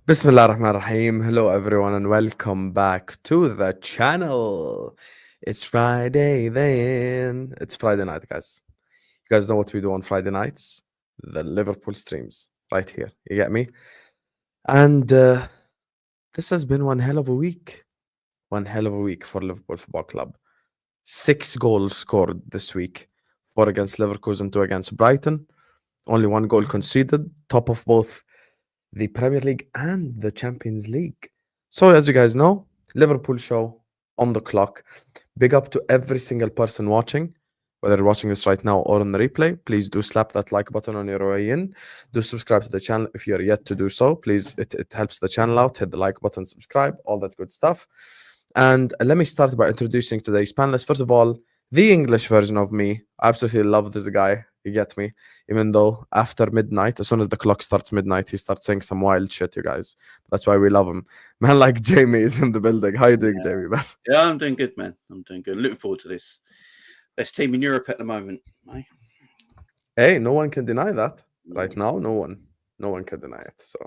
Bismillah ar-Rahman ar-Rahim. Hello everyone and welcome back to the channel. It's Friday then. It's Friday night, guys. You guys know what we do on Friday nights? The Liverpool streams. Right here. You get me? And this has been one hell of a week. One hell of a week for Liverpool Football Club. 6 goals scored this week. 4 against Leverkusen, 2 against Brighton. Only 1 goal conceded. Top of both the Premier League and the Champions League. So, as you guys know, Liverpool show on the clock. Big up to every single person watching, whether you're watching this right now or on the replay. Please do slap that like button on your way in. Do subscribe to the channel if you're yet to do so. Please, it helps the channel out. Hit the like button, subscribe, all that good stuff. And let me start by introducing today's panelists. First of all, the English version of me. I absolutely love this guy. You get me? Even though after midnight, as soon as the clock starts midnight, he starts saying some wild shit, you guys. That's why we love him. Man like Jamie is in the building. How you doing, Jamie, man? Yeah, I'm doing good, man. I'm doing good. Looking forward to this. Best team in Europe at the moment, mate. Hey, no one can deny that. Right now, no one can deny it. So,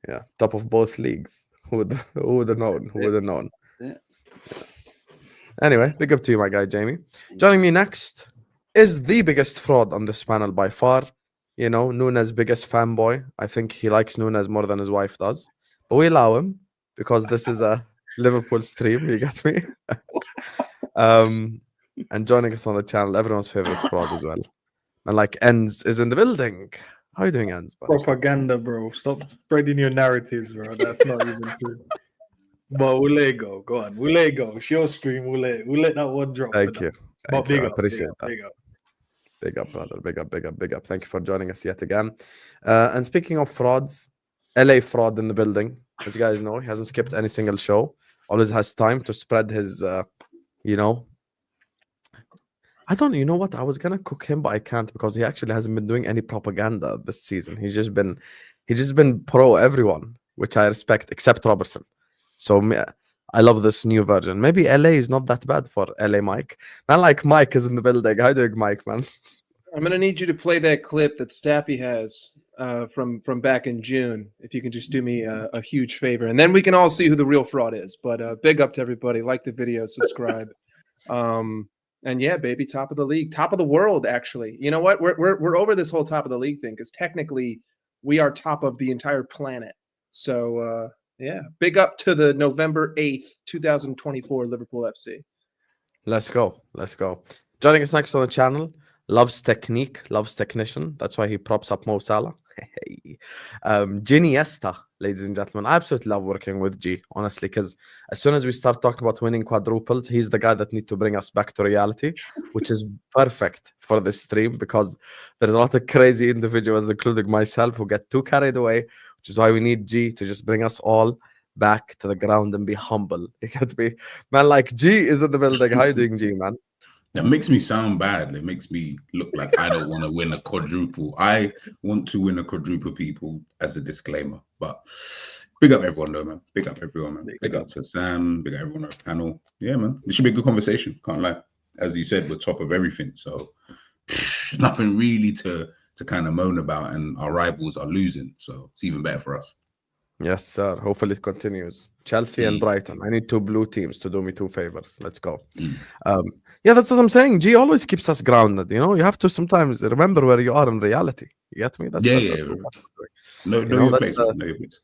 yeah, top of both leagues. Who would have known? Who would have known? Yeah. Anyway, big up to you, my guy, Jamie. Joining me next is the biggest fraud on this panel by far. You know, Nunes' biggest fanboy. I think he likes Nunes more than his wife does. But we allow him because this is a Liverpool stream. You get me? And joining us on the channel, everyone's favorite fraud as well. And like Endz is in the building. How you doing, Endz? Propaganda, bro. Stop spreading your narratives, bro. That's not even true. But we'll let it go. Go on. We'll let it go. It's your stream. We'll let that one drop. Thank you. But Thank you. big I up, appreciate that. big up. Big up, brother. Big up, big up, big up. Thank you for joining us yet again. And speaking of frauds, LA fraud in the building. As you guys know, he hasn't skipped any single show. Always has time to spread his, you know. You know what? I was gonna cook him, but I can't because he actually hasn't been doing any propaganda this season. He's just been pro everyone, which I respect, except Robertson. So I love this new version. Maybe LA is not that bad for LA Mike. Man like Mike is in the building. How you doing, Mike, man? I'm gonna need you to play that clip that Staffy has from back in June. If you can just do me a huge favor, and then we can all see who the real fraud is. But big up to everybody. Like the video, subscribe, and yeah, baby, top of the league, top of the world. Actually, you know what? We're over this whole top of the league thing because technically we are top of the entire planet. So yeah, big up to the November 8th, 2024 Liverpool FC. Let's go. Joining us next on the channel. Loves technique, loves technician. That's why he props up Mo Salah. Giniesta, ladies and gentlemen. I absolutely love working with G, honestly, because as soon as we start talking about winning quadruples, he's the guy that needs to bring us back to reality, which is perfect for this stream because there's a lot of crazy individuals, including myself, who get too carried away, which is why we need G to just bring us all back to the ground and be humble. You get me? Man, like G is in the building. How you doing, G, man? That makes me sound bad. It makes me look like I don't want to win a quadruple. I want to win a quadruple, people, as a disclaimer. But big up everyone, though, man. Big up everyone, man. Big up to Sam. Big up everyone on the panel. Yeah, man. This should be a good conversation. Can't lie. As you said, we're top of everything. So nothing really to kind of moan about. And our rivals are losing. So it's even better for us. Yes, sir. Hopefully it continues. Chelsea and Brighton. I need 2 blue teams to do me 2 favors. Let's go. Yeah, that's what I'm saying. G always keeps us grounded. You know, you have to sometimes remember where you are in reality. You get me? That's No, your place. No, your place.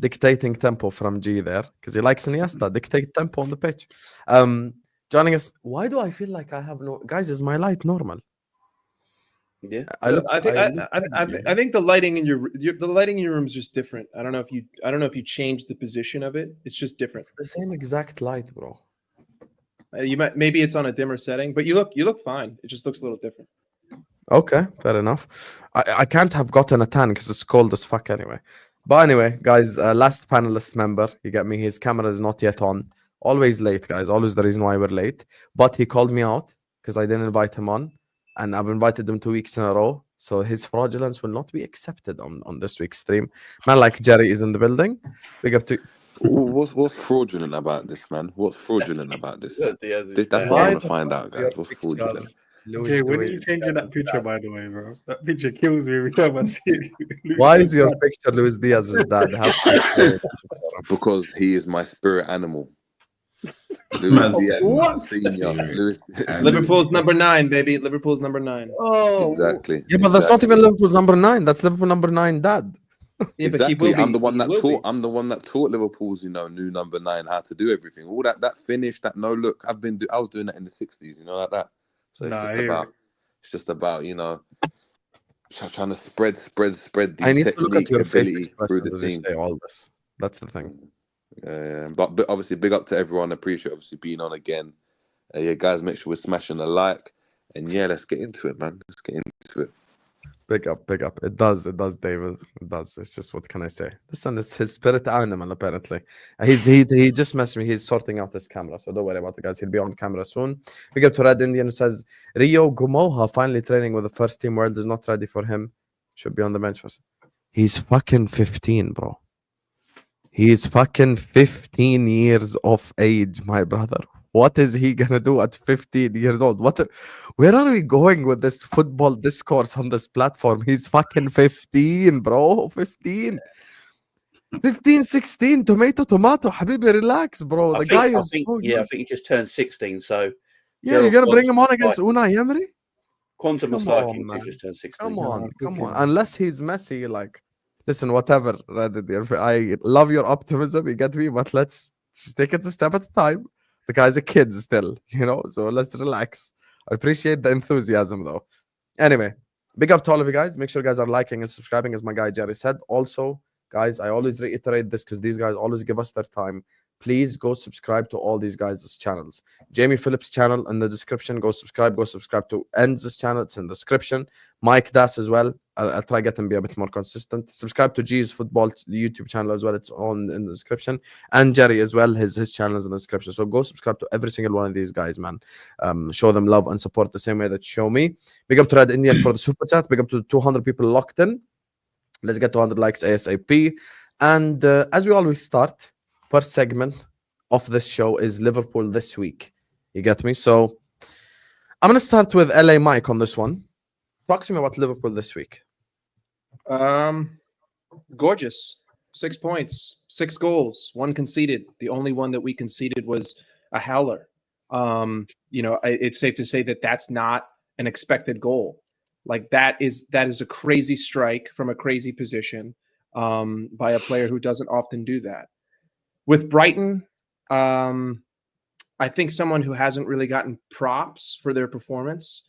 Dictating tempo from G there because he likes Iniesta. Dictate tempo on the pitch. Joining us. Why do I feel like I have no guys? Is my light normal? Yeah, I think the lighting in the lighting in your room is just different. I don't know if you changed the position of it. It's just different. It's the same exact light, bro. Maybe it's on a dimmer setting, but you look fine. It just looks a little different. Okay, fair enough. I can't have gotten a tan because it's cold as fuck anyway. But anyway, guys, last panelist member, you get me. His camera is not yet on. Always late, guys. Always the reason why we're late. But he called me out because I didn't invite him on. And I've invited him 2 weeks in a row. So his fraudulence will not be accepted on this week's stream. Man like Jerry is in the building. Big up to What's fraudulent about this, man? What's fraudulent about this? That's what I want to find out, guys. What's fraudulent? Luis Jay, when are Diaz you changing that is picture, dad. by the way, bro? That picture kills me every time I see it. Why is your picture Luis Diaz's dad? Have to explain. Because he is my spirit animal. Luis Man's Diaz, What? Senior. Spirit Luis, animal. Liverpool's number 9, baby. Liverpool's number 9. Oh, exactly. Yeah, but that's not exactly. even Liverpool's number 9. That's Liverpool number 9 dad. Yeah, but he Exactly. will be. I'm the one He that will taught. be. I'm the one that taught Liverpool's, new number 9 how to do everything. All that finish, that no look. I was doing that in the '60s, like that. So Nah, I it's hear about, it. it's just about, trying to spread I the need to look at technique, your face ability through the expressions as you team. say all this. That's the thing. But obviously, big up to everyone. Appreciate obviously being on again. Yeah, guys, make sure we're smashing a like, and yeah, let's get into it, man. Let's get into it. Big up, big up. It does, David. It does. It's just, what can I say? Listen, it's his spirit animal, apparently. He just messaged me. He's sorting out his camera, so don't worry about it, guys. He'll be on camera soon. Big up to Red Indian, who says Rio Gumoha finally training with the first team. World is not ready for him. Should be on the bench first. He's fucking 15, bro. He's fucking 15 years of age, my brother. What is he gonna do at 15 years old? Where are we going with this football discourse on this platform? He's fucking 15, bro. 15. 16. Tomato. Habibi, relax, bro. The guy is so I young. think he just turned 16. So Yeah, you're gonna bring him on against Unai Emery? Quantum Come Mustaki on, man. just turned 16. Come on. cooking. Unless he's Messi, listen, whatever, Reddit. I love your optimism, you get me, but let's just take it a step at a time. The guy's a kid still, so let's relax. I appreciate the enthusiasm, though. Anyway, big up to all of you guys. Make sure you guys are liking and subscribing, as my guy Jerry said. Also, guys, I always reiterate this because these guys always give us their time. Please go subscribe to all these guys' channels. Jamie Phillips' channel in the description. Go subscribe. Go subscribe to Endz's channel. It's in the description. Mike Das as well. I'll try get him be a bit more consistent. Subscribe to G's Football YouTube channel as well. It's on in the description. And Jerry as well. His channel is in the description. So go subscribe to every single one of these guys, man. Show them love and support the same way that you show me. Big up to Red Indian for the super chat. Big up to 200 people locked in. Let's get 200 likes ASAP. And as we always start, first segment of this show is Liverpool this week. You get me? So I'm going to start with LA Mike on this one. Talk to me about Liverpool this week. Gorgeous. 6 points, 6 goals, 1 conceded. The only one that we conceded was a howler. It's safe to say that that's not an expected goal. That is a crazy strike from a crazy position by a player who doesn't often do that. With Brighton, I think someone who hasn't really gotten props for their performance,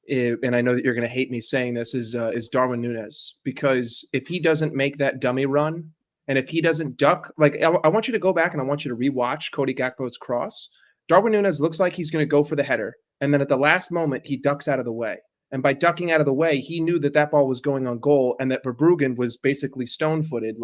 and I know that you're going to hate me saying this, is Darwin Núñez, because if he doesn't make that dummy run, and if he doesn't duck, I want you to go back and I want you to rewatch Cody Gakpo's cross. Darwin Núñez looks like he's going to go for the header, and then at the last moment he ducks out of the way. And by ducking out of the way, he knew that ball was going on goal, and that Verbruggen was basically stone-footed.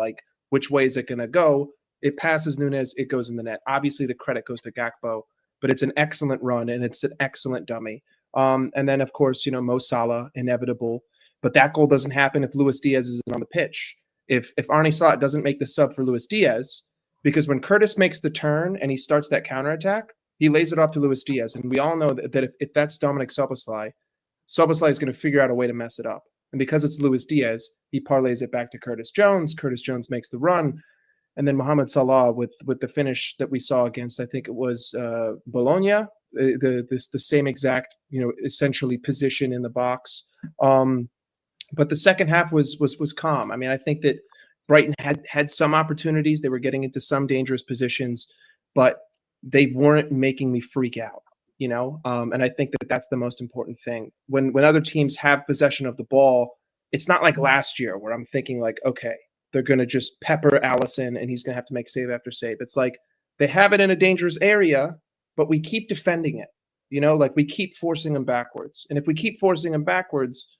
Which way is it going to go? It passes Núñez, it goes in the net. Obviously, the credit goes to Gakpo, but it's an excellent run and it's an excellent dummy. And then, of course, Mo Salah, inevitable. But that goal doesn't happen if Luis Diaz isn't on the pitch. If Arne Slot doesn't make the sub for Luis Diaz, because when Curtis makes the turn and he starts that counterattack, he lays it off to Luis Diaz. And we all know that if that's Dominic Szoboszlai is going to figure out a way to mess it up. And because it's Luis Diaz, he parlays it back to Curtis Jones. Curtis Jones makes the run. And then Mohamed Salah with the finish that we saw against, I think it was Bologna, the same exact, essentially position in the box. But the second half was calm. I mean, I think that Brighton had some opportunities. They were getting into some dangerous positions, but they weren't making me freak out, and I think that that's the most important thing. When other teams have possession of the ball, it's not like last year where I'm thinking okay, they're going to just pepper Allison and he's going to have to make save after save. It's like they have it in a dangerous area, but we keep defending it. We keep forcing them backwards. And if we keep forcing them backwards,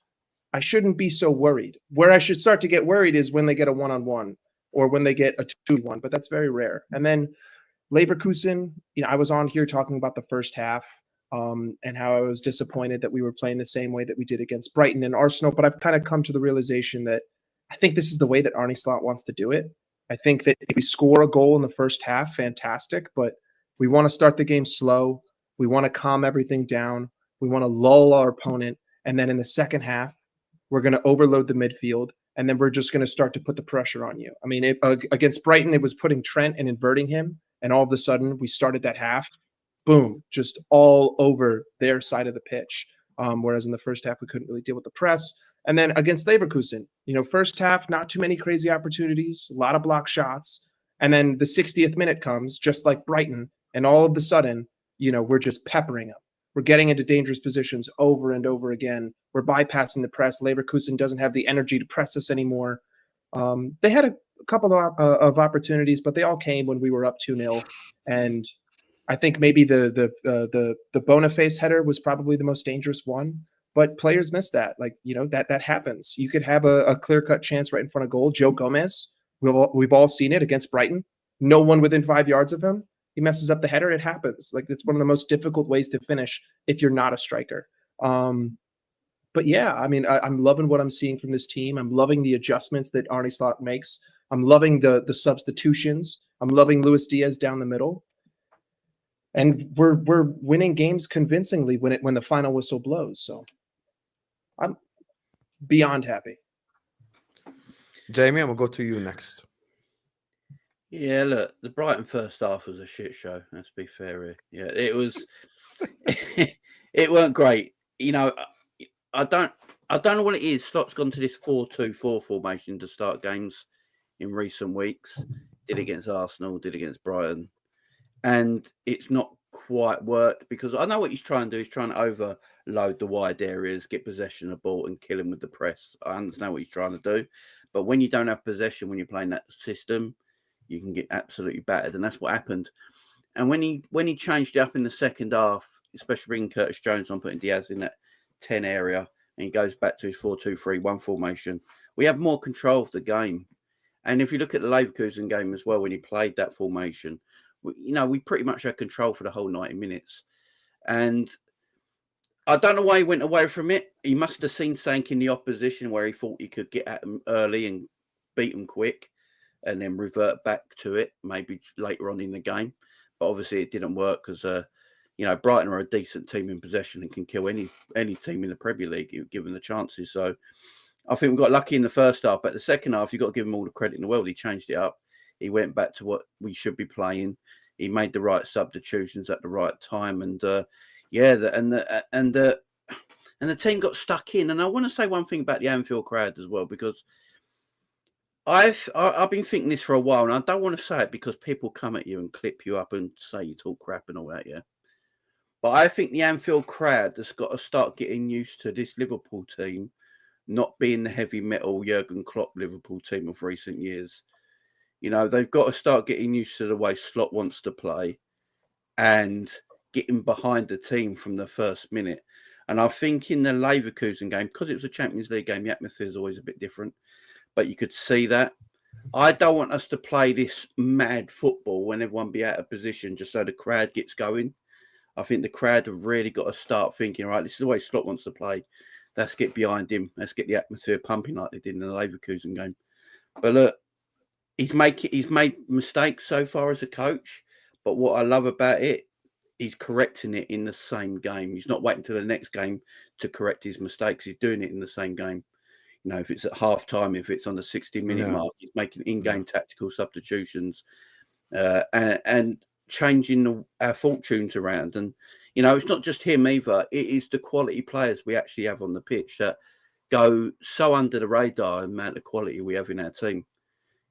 I shouldn't be so worried. Where I should start to get worried is when they get a one-on-one or when they get a 2-1, but that's very rare. And then Leverkusen, I was on here talking about the first half and how I was disappointed that we were playing the same way that we did against Brighton and Arsenal, but I've kind of come to the realization that I think this is the way that Arne Slot wants to do it. I think that if we score a goal in the first half, fantastic, but we want to start the game slow. We want to calm everything down. We want to lull our opponent. And then in the second half, we're going to overload the midfield. And then we're just going to start to put the pressure on you. I mean, against Brighton, it was putting Trent and inverting him. And all of a sudden, we started that half, boom, just all over their side of the pitch. Whereas in the first half, we couldn't really deal with the press. And then against Leverkusen, first half, not too many crazy opportunities, a lot of block shots. And then the 60th minute comes, just like Brighton. And all of a sudden, we're just peppering them. We're getting into dangerous positions over and over again. We're bypassing the press. Leverkusen doesn't have the energy to press us anymore. They had a couple of opportunities, but they all came when we were up 2-0. And I think maybe the Boniface header was probably the most dangerous one. But players miss that. That happens. You could have a clear-cut chance right in front of goal. Joe Gomez, we've all seen it against Brighton. No one within 5 yards of him. He messes up the header. It happens. It's one of the most difficult ways to finish if you're not a striker. But yeah, I mean, I'm loving what I'm seeing from this team. I'm loving the adjustments that Arne Slot makes. I'm loving the substitutions. I'm loving Luis Diaz down the middle. And we're winning games convincingly when the final whistle blows. So I'm beyond happy. Jamie, I'm gonna go to you next. Yeah, look, the Brighton first half was a shit show. Let's be fair here. Yeah, it was. It weren't great. I don't know what it is. Slot's gone to this 4-2-4 formation to start games in recent weeks. Did against Arsenal, did against Brighton, and it's not quite worked because I know what he's trying to do. He's trying to overload the wide areas, get possession of the ball, and kill him with the press. I understand what he's trying to do, but when you don't have possession, when you're playing that system, you can get absolutely battered, and that's what happened. And when he changed it up in the second half, especially bringing Curtis Jones on, putting Diaz in that 10 area, and he goes back to his 4-2-3-1 formation, we have more control of the game. And if you look at the Leverkusen game as well, when he played that formation, we pretty much had control for the whole 90 minutes. And I don't know why he went away from it. He must have seen something in the opposition where he thought he could get at them early and beat them quick, and then revert back to it maybe later on in the game. But obviously it didn't work because, Brighton are a decent team in possession and can kill any team in the Premier League given the chances. So I think we got lucky in the first half. But the second half, you've got to give him all the credit in the world. He changed it up. He went back to what we should be playing. He made the right substitutions at the right time. And, the team got stuck in. And I want to say one thing about the Anfield crowd as well, because I've been thinking this for a while, and I don't want to say it because people come at you and clip you up and say you talk crap and all that, yeah. But I think the Anfield crowd has got to start getting used to this Liverpool team not being the heavy metal Jurgen Klopp Liverpool team of recent years. They've got to start getting used to the way Slot wants to play and getting behind the team from the first minute. And I think in the Leverkusen game, because it was a Champions League game, the atmosphere is always a bit different. But you could see that. I don't want us to play this mad football when everyone be out of position just so the crowd gets going. I think the crowd have really got to start thinking, right, this is the way Slot wants to play. Let's get behind him. Let's get the atmosphere pumping like they did in the Leverkusen game. But look, he's made mistakes so far as a coach. But what I love about it, he's correcting it in the same game. He's not waiting till the next game to correct his mistakes. He's doing it in the same game. If it's at half time, if it's on the 60-minute mark, he's making in-game tactical substitutions and changing our fortunes around. And, it's not just him either. It is the quality players we actually have on the pitch that go so under the radar, the amount of quality we have in our team.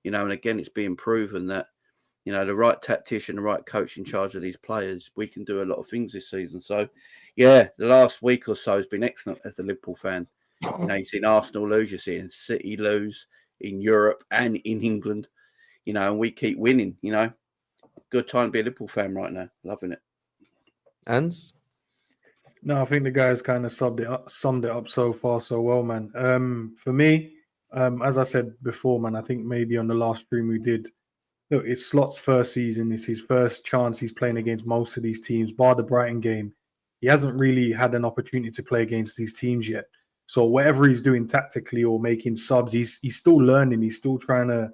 And again, it's being proven that, the right tactician, the right coach in charge of these players, we can do a lot of things this season. So, yeah, the last week or so has been excellent as a Liverpool fan. You've seen Arsenal lose, you're seeing City lose in Europe and in England, and we keep winning, Good time to be a Liverpool fan right now. Loving it. Endz? No, I think the guys kind of summed it up so far so well, man. For me, as I said before, man, I think maybe on the last stream we did, look, it's Slot's first season. It's his first chance he's playing against most of these teams, bar the Brighton game. He hasn't really had an opportunity to play against these teams yet. So whatever he's doing tactically or making subs, he's still learning. He's still trying to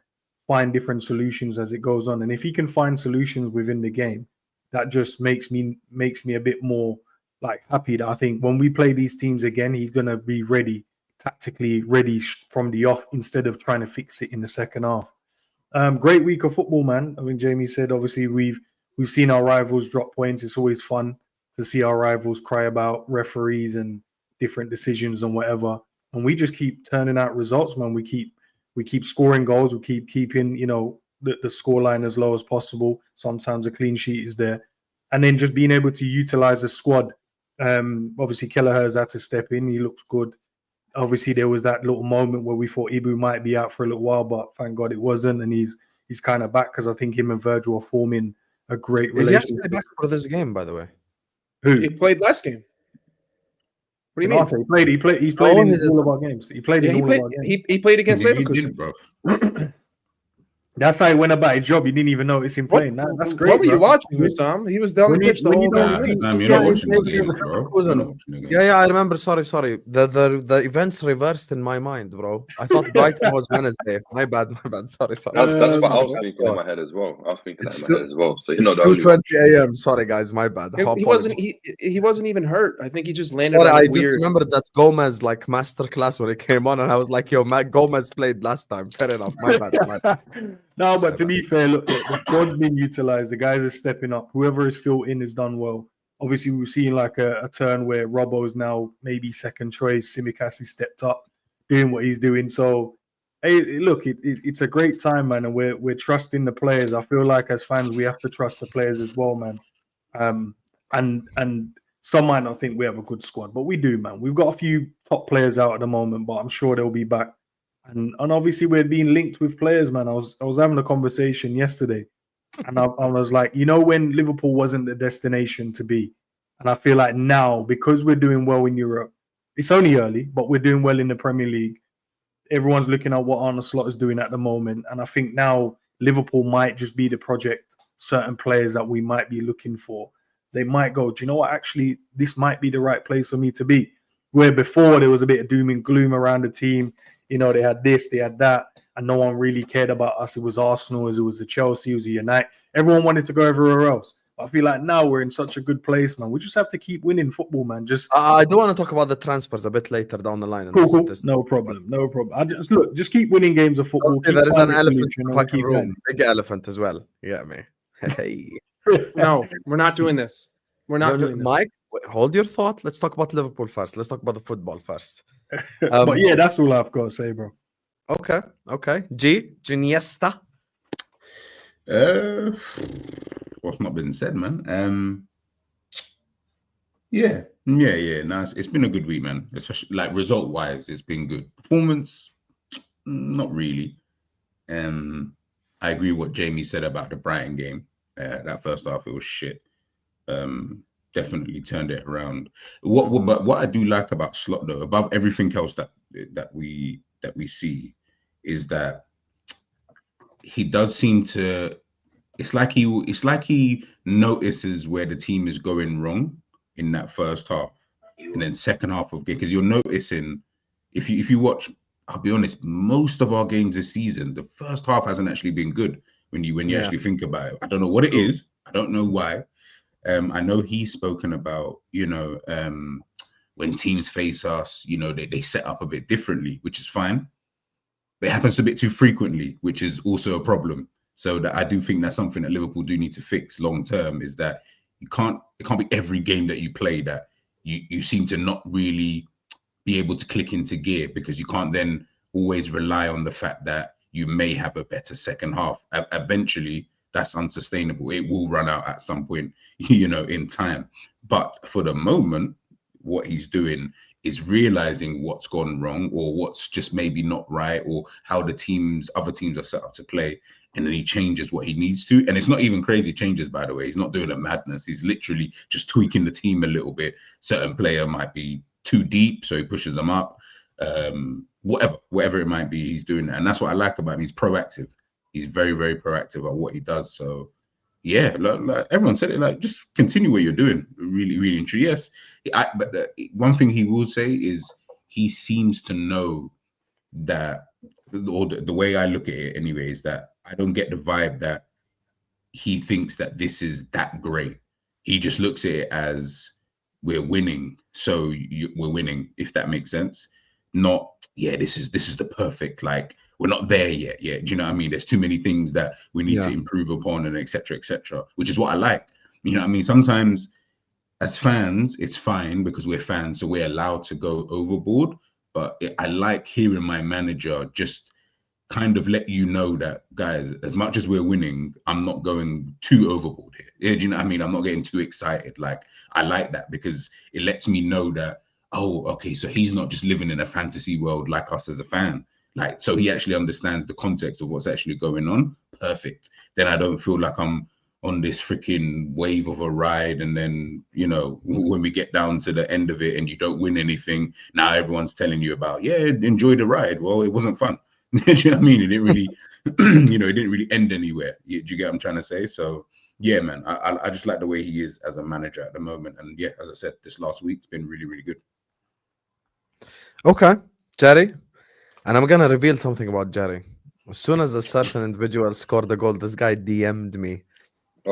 find different solutions as it goes on. And if he can find solutions within the game, that just makes me a bit more like happy that I think when we play these teams again, he's gonna be ready, tactically ready from the off instead of trying to fix it in the second half. Great week of football, man. I mean, Jamie said obviously we've seen our rivals drop points. It's always fun to see our rivals cry about referees and different decisions and whatever. And we just keep turning out results, man. We keep scoring goals. We keep keeping, the scoreline as low as possible. Sometimes a clean sheet is there. And then just being able to utilize the squad. Obviously, Kelleher's had to step in. He looks good. Obviously, there was that little moment where we thought Ibu might be out for a little while, but thank God it wasn't. And he's kind of back because I think him and Virgil are forming a great relationship. Is he actually back for this game, by the way? Who? He played last game. What do you mean? Arne, he's played in all of our games. He played in all of our games. He played against He Leverkusen. did, bro. That's how he went about his job. You didn't even notice him playing. That's great. What were you bro. watching, Husam? He was down the When you- pitch the when whole you don't time. see- You're Yeah, not he watching the played games, against bro. Leverkusen. You're not watching the games. Yeah, I remember. Sorry. The events reversed in my mind, bro. I thought Brighton was Wednesday. My bad. Sorry. That's what I was my thinking in my head as well. I was thinking It's that in my head as well. So you're It's not the only one. 2:20 a.m. Sorry, guys. My bad. He wasn't. He wasn't even hurt. I think he just landed. Sorry, on I a just weird. remembered that Gomez masterclass when it came on, and I was like, "Yo, Matt Gomez played last time." Fair enough. My bad. No, but to be fair, look, the squad's been utilized. The guys are stepping up. Whoever is filled in has done well. Obviously, we've seen like a turn where Robbo's now maybe second choice. Simicast has stepped up, doing what he's doing. So, hey, look, it's a great time, man, and we're trusting the players. I feel like as fans, we have to trust the players as well, man. And some might not think we have a good squad, but we do, man. We've got a few top players out at the moment, but I'm sure they'll be back. And obviously we're being linked with players, man. I was having a conversation yesterday, and I was like, when Liverpool wasn't the destination to be, and I feel like now because we're doing well in Europe, it's only early, but we're doing well in the Premier League. Everyone's looking at what Arne Slot is doing at the moment, and I think now Liverpool might just be the project. Certain players that we might be looking for, they might go, do you know what? Actually, this might be the right place for me to be. Where before there was a bit of doom and gloom around the team. They had this, they had that, and no one really cared about us. It was Arsenal, it was the Chelsea, it was the United. Everyone wanted to go everywhere else. I feel like now we're in such a good place, man. We just have to keep winning football, man. I do want to talk about the transfers a bit later down the line. And Cool. this- No problem. Just keep winning games of football. Okay, Keep there is an finding elephant solution in and the we'll fucking keep room. going. Big elephant as well. You get me? Hey. No, we're not doing this. We're not doing this. Mike, hold your thought. Let's talk about Liverpool first. Let's talk about the football first. But yeah, that's all I've got to say, bro. Okay. Giniesta. What's not been said, man? Yeah. No, it's been a good week, man. Especially like result-wise, it's been good. Performance, not really. I agree with what Jamie said about the Brighton game. That first half, it was shit. Definitely turned it around. What I do like about Slot though, above everything else that we see, is that he does seem to. It's like he notices where the team is going wrong in that first half, and then second half of game, because you're noticing if you watch. I'll be honest, most of our games this season, the first half hasn't actually been good when you actually think about it. I don't know what it is. I don't know why. I know he's spoken about, when teams face us, they set up a bit differently, which is fine. But it happens a bit too frequently, which is also a problem. So that I do think that's something that Liverpool do need to fix long term, is that it can't be every game that you play that you seem to not really be able to click into gear, because you can't then always rely on the fact that you may have a better second half. Eventually, that's unsustainable. It will run out at some point, in time. But for the moment, what he's doing is realizing what's gone wrong, or what's just maybe not right, or how other teams are set up to play. And then he changes what he needs to. And it's not even crazy changes, by the way. He's not doing a madness. He's literally just tweaking the team a little bit. Certain player might be too deep, so he pushes them up. Whatever it might be, he's doing that. And that's what I like about him. He's proactive. He's very, very proactive at what he does. So yeah, like everyone said it, like just continue what you're doing. Really, really and true. Yes. But one thing he will say is he seems to know that, or the way I look at it anyway, is that I don't get the vibe that he thinks that this is that great. He just looks at it as we're winning, so we're winning, if that makes sense. Not, yeah, this is the perfect, like, we're not there yet. Do you know what I mean? There's too many things that we need to improve upon, and etc., which is what I like. You know what I mean? Sometimes as fans, it's fine because we're fans, so we're allowed to go overboard. But I like hearing my manager just kind of let you know that, guys, as much as we're winning, I'm not going too overboard here. Yeah, do you know what I mean? I'm not getting too excited. Like, I like that because it lets me know that, oh, okay, so he's not just living in a fantasy world like us as a fan. Like, so he actually understands the context of what's actually going on. Perfect. Then I don't feel like I'm on this freaking wave of a ride, and then, you know, when we get down to the end of it and you don't win anything, now everyone's telling you about, yeah, enjoy the ride. Well, it wasn't fun. Do you know what I mean? It didn't really, you know, it didn't really end anywhere. Do you get what I'm trying to say? So yeah, man, I just like the way he is as a manager at the moment. And yeah, as I said, this last week's been really, really good. Okay, Jerry, and I'm gonna reveal something about Jerry. As soon as a certain individual scored a goal, this guy DM'd me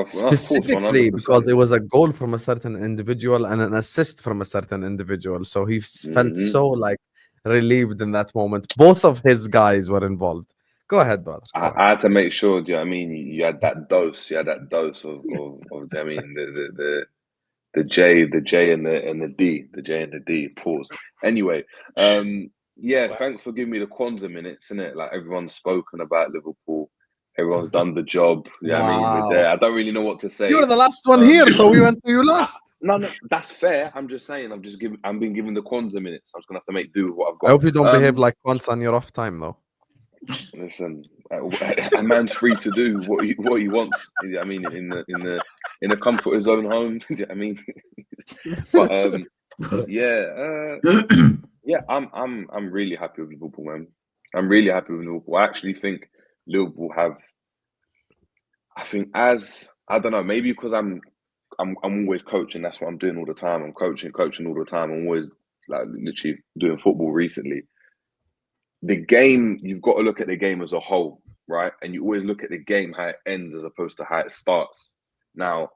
specifically because it was a goal from a certain individual and an assist from a certain individual. So he felt so like relieved in that moment. Both of his guys were involved. Go ahead, brother. I had to make sure. Do you know what I mean? You had that dose. You had that dose of I mean, the J and the D, the J and the D. Pause. Anyway, yeah. Thanks for giving me the Kwanzaa minutes, innit? Like, everyone's spoken about Liverpool. Everyone's done the job. Yeah, I mean, we're there. I don't really know what to say. You're the last one here, so we went to you last. No, that's fair. I'm just saying. I'm being given the Kwanzaa minutes. I'm just gonna have to make do with what I've got. I hope you don't behave like Kwanzaa on your off time, though. Listen, a man's free to do what he wants. I mean, in the comfort of his own home. I mean, but yeah, I'm really happy with Liverpool, man. I'm really happy with Liverpool. I actually think Liverpool have. I think I don't know, maybe because I'm always coaching. That's what I'm doing all the time. I'm coaching all the time. I'm always like literally doing football recently. The game, you've got to look at the game as a whole, right? And you always look at the game how it ends as opposed to how it starts. Now,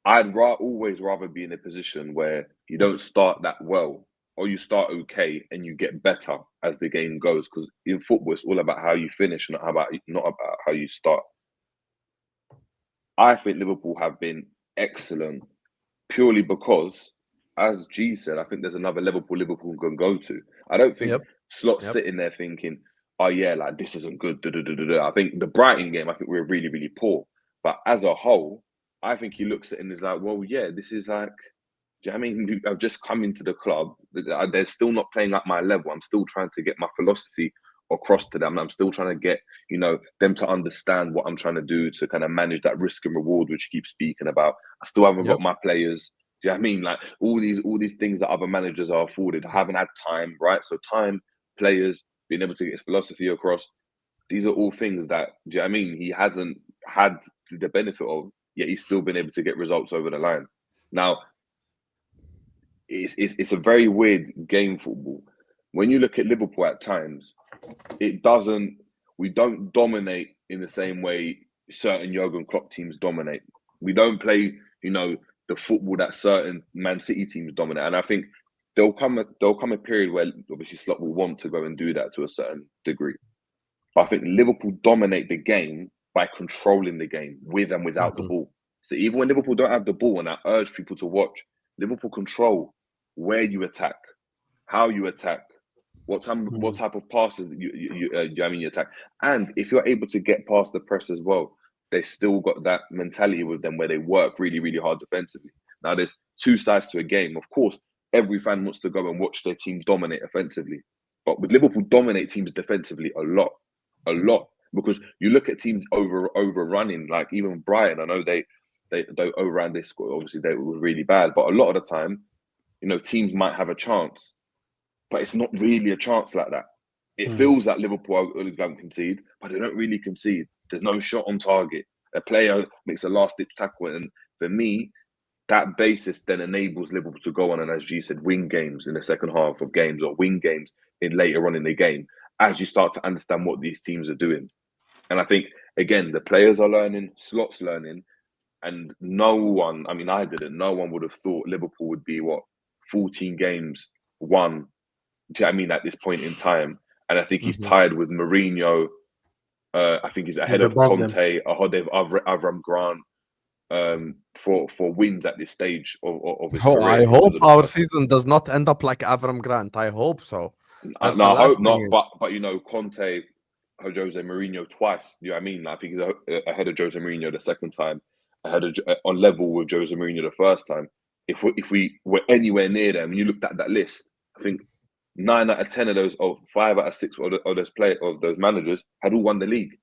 I'd always rather be in a position where you don't start that well, or you start okay and you get better as the game goes. Because in football, it's all about how you finish, not about how you start. I think Liverpool have been excellent purely because, as G said, I think there's another Liverpool can go to. I don't think Slot's sitting there thinking, oh yeah, like, this isn't good. I think the Brighton game, I think we're really, really poor. But as a whole, I think he looks at it and is like, well, yeah, this is like, do you know what I mean? I've just come into the club. They're still not playing at my level. I'm still trying to get my philosophy across to them. I'm still trying to get, you know, them to understand what I'm trying to do to kind of manage that risk and reward, which you keep speaking about. I still haven't got my players. Do you know what I mean? Like, all these things that other managers are afforded. I haven't had time, right? So time, players, being able to get his philosophy across. These are all things that, do you know what I mean, he hasn't had the benefit of, yet he's still been able to get results over the line. Now, it's a very weird game, football. When you look at Liverpool at times, we don't dominate in the same way certain Jurgen Klopp teams dominate. We don't play, you know, the football that certain Man City teams dominate. And I think there'll come a period where obviously Slot will want to go and do that to a certain degree. But I think Liverpool dominate the game by controlling the game with and without the ball. So even when Liverpool don't have the ball, and I urge people to watch, Liverpool control where you attack, how you attack, what type of passes you attack. And if you're able to get past the press as well, they still got that mentality with them where they work really, really hard defensively. Now, there's two sides to a game. Of course, every fan wants to go and watch their team dominate offensively. But with Liverpool dominate teams defensively a lot. Because you look at teams overrunning, like even Brighton, I know they overran this score. Obviously, they were really bad. But a lot of the time, you know, teams might have a chance. But it's not really a chance like that. It feels like Liverpool are going to concede, but they don't really concede. There's no shot on target. A player makes a last-ditch tackle. And for me, that basis then enables Liverpool to go on and, as G said, win games in the second half of games, or win games later on in the game, as you start to understand what these teams are doing. And I think, again, the players are learning, Slot's learning, And no one, I mean, I didn't. No one would have thought Liverpool would be 14 games won. Do you know what I mean, at this point in time? And I think he's tied with Mourinho. I think he's ahead of above them. Conte, ahead of Avram Grant for wins at this stage of his career. I hope our season does not end up like Avram Grant. I hope so. That's No, the I last hope not. thing. But you know, Conte, Jose Mourinho twice. You know what I mean? I think he's ahead of Jose Mourinho the second time, ahead of on level with Jose Mourinho the first time. If we were anywhere near them, and you looked at that list, I think 9 out of 10 of those, or 5 out of 6 of those managers had all won the league.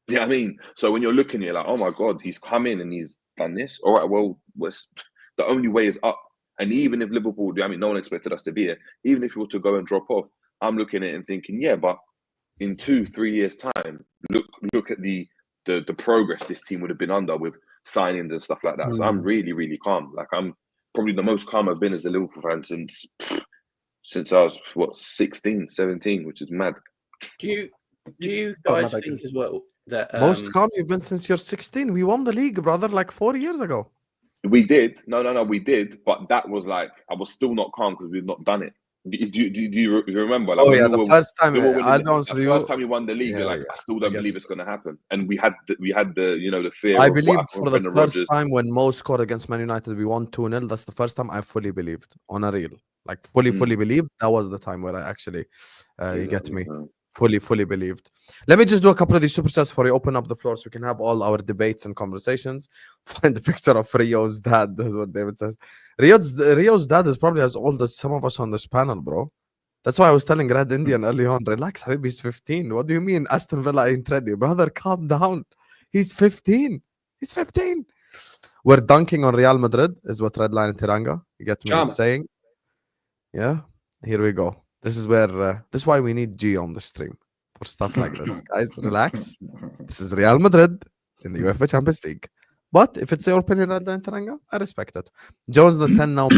You know what I mean? So when you're looking, you're like, oh my God, he's come in and he's done this. All right, well, the only way is up. And even if Liverpool, I mean, no one expected us to be here. Even if we were to go and drop off, I'm looking at it and thinking, yeah, but in 2-3 years' time, look at the progress this team would have been under with signings and stuff like that. So I'm really, really calm. Like, I'm probably the most calm I've been as a Liverpool fan since I was 16, 17, which is mad. Do you guys think as well that Most calm you've been since you're 16? We won the league, brother, like 4 years ago. We did. No, we did. But that was like, I was still not calm because we've not done it. Do you remember? Like, the first time. The first time we won the league, I still don't believe it's going to happen. And we had the the fear. I believed for the first time when Mo scored against Man United, we won 2-0. That's the first time I fully believed on a real, like fully believed. That was the time where I actually, you get me, fully believed. Let me just do a couple of these super chats before you open up the floor, so we can have all our debates and conversations. Find the picture of Rio's dad. That's what David says. Rio's dad is probably as old as some of us on this panel, bro. That's why I was telling Red Indian early on, relax, Habibi, he's 15. What do you mean Aston Villa ain't ready? Brother, calm down. He's 15. He's 15. We're dunking on Real Madrid, is what Redline and Tiranga, you get me, is saying. Yeah, here we go. This is where, this is why we need G on the stream for stuff like this. Guys, relax. This is Real Madrid in the UEFA Champions League. But if it's your opinion, Redline and Tiranga, I respect it. Jones the 10 now,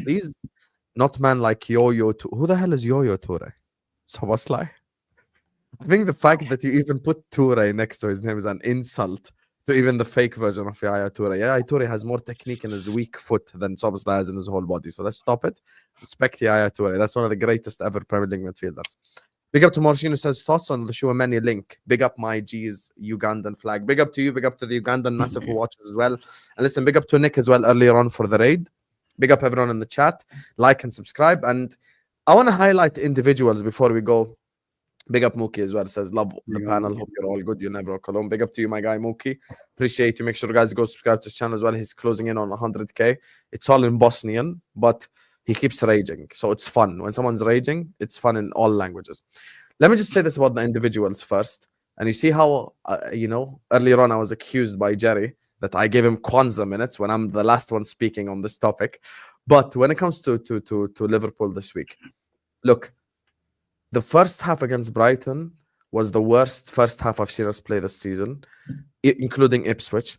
please. Not man like Yo-Yo. Who the hell is Yo-Yo Toure? Soboslai? I think the fact that you even put Toure next to his name is an insult to even the fake version of Yaya Toure. Yaya Toure has more technique in his weak foot than Soboslai has in his whole body. So let's stop it. Respect Yaya Toure. That's one of the greatest ever Premier League midfielders. Big up to Morshino, says thoughts on the Chouameni link. Big up my G's Ugandan flag. Big up to you. Big up to the Ugandan massive who watches as well. And listen, big up to Nick as well earlier on for the raid. Big up everyone in the chat. Like and subscribe. And I want to highlight individuals before we go. Big up Mookie as well. Says love the panel. Hope you're all good. You never Cologne. Big up to you, my guy Mookie. Appreciate you. Make sure guys go subscribe to his channel as well. He's closing in on 100k. It's all in Bosnian, but he keeps raging. So it's fun. When someone's raging, it's fun in all languages. Let me just say this about the individuals first. And you see how, earlier on I was accused by Jerry that I gave him Kwanzaa minutes when I'm the last one speaking on this topic. But when it comes to Liverpool this week, look, the first half against Brighton was the worst first half I've seen us play this season, including Ipswich.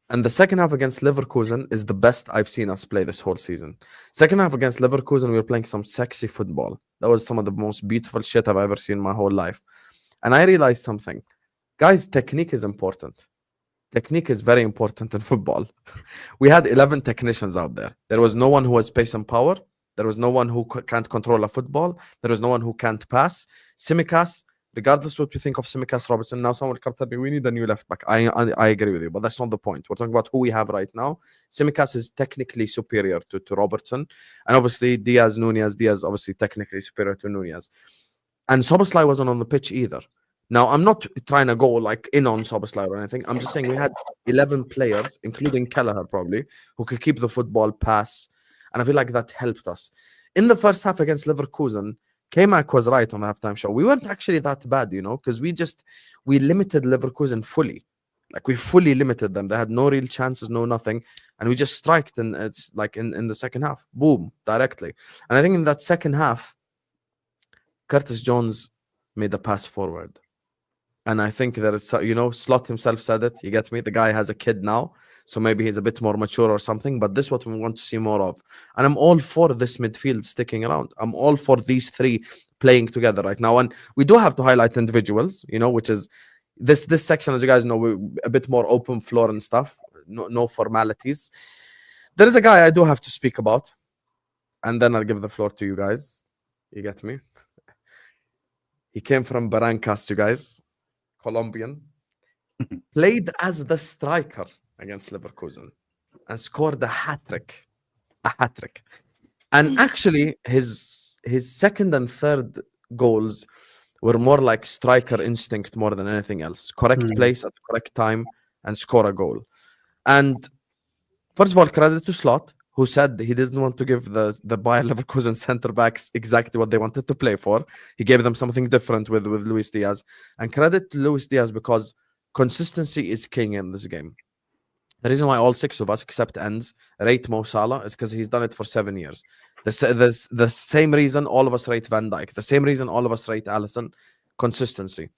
And the second half against Leverkusen is the best I've seen us play this whole season. Second half against Leverkusen, we were playing some sexy football. That was some of the most beautiful shit I've ever seen in my whole life. And I realized something. Guys, technique is important. Technique is very important in football. We had 11 technicians out there. There was no one who has pace and power. There was no one who can't control a football. There was no one who can't pass. Tsimikas, regardless what we think of Tsimikas Robertson, now someone will come tell me we need a new left back. I agree with you, but that's not the point. We're talking about who we have right now. Tsimikas is technically superior to Robertson. And obviously Diaz obviously technically superior to Nunez. And Soboslai wasn't on the pitch either. Now, I'm not trying to go like in on Soboslai or anything. I'm just saying we had 11 players, including Kelleher probably, who could keep the football pass. And I feel like that helped us. In the first half against Leverkusen, K-Mac was right on the halftime show. We weren't actually that bad, because we limited Leverkusen fully. Like, we fully limited them. They had no real chances, no nothing. And we just striked, and it's like in the second half. Boom, directly. And I think in that second half, Curtis Jones made a pass forward. And I think there is, Slot himself said it. You get me? The guy has a kid now. So maybe he's a bit more mature or something. But this is what we want to see more of. And I'm all for this midfield sticking around. I'm all for these three playing together right now. And we do have to highlight individuals, which is this section, as you guys know, we're a bit more open floor and stuff. no formalities. There is a guy I do have to speak about, and then I'll give the floor to you guys. You get me? He came from Barrancas, you guys. Colombian. Played as the striker against Leverkusen and scored a hat-trick. And actually, his second and third goals were more like striker instinct more than anything else. Correct place at the correct time and score a goal. And first of all, credit to Slot, who said he didn't want to give the Bayer Leverkusen center backs exactly what they wanted to play for. He gave them something different with Luis Diaz. And credit to Luis Diaz because consistency is king in this game. The reason why all 6 of us, except Endz, rate Mo Salah is because he's done it for 7 years. The same reason all of us rate Van Dijk. The same reason all of us rate Alisson. Consistency.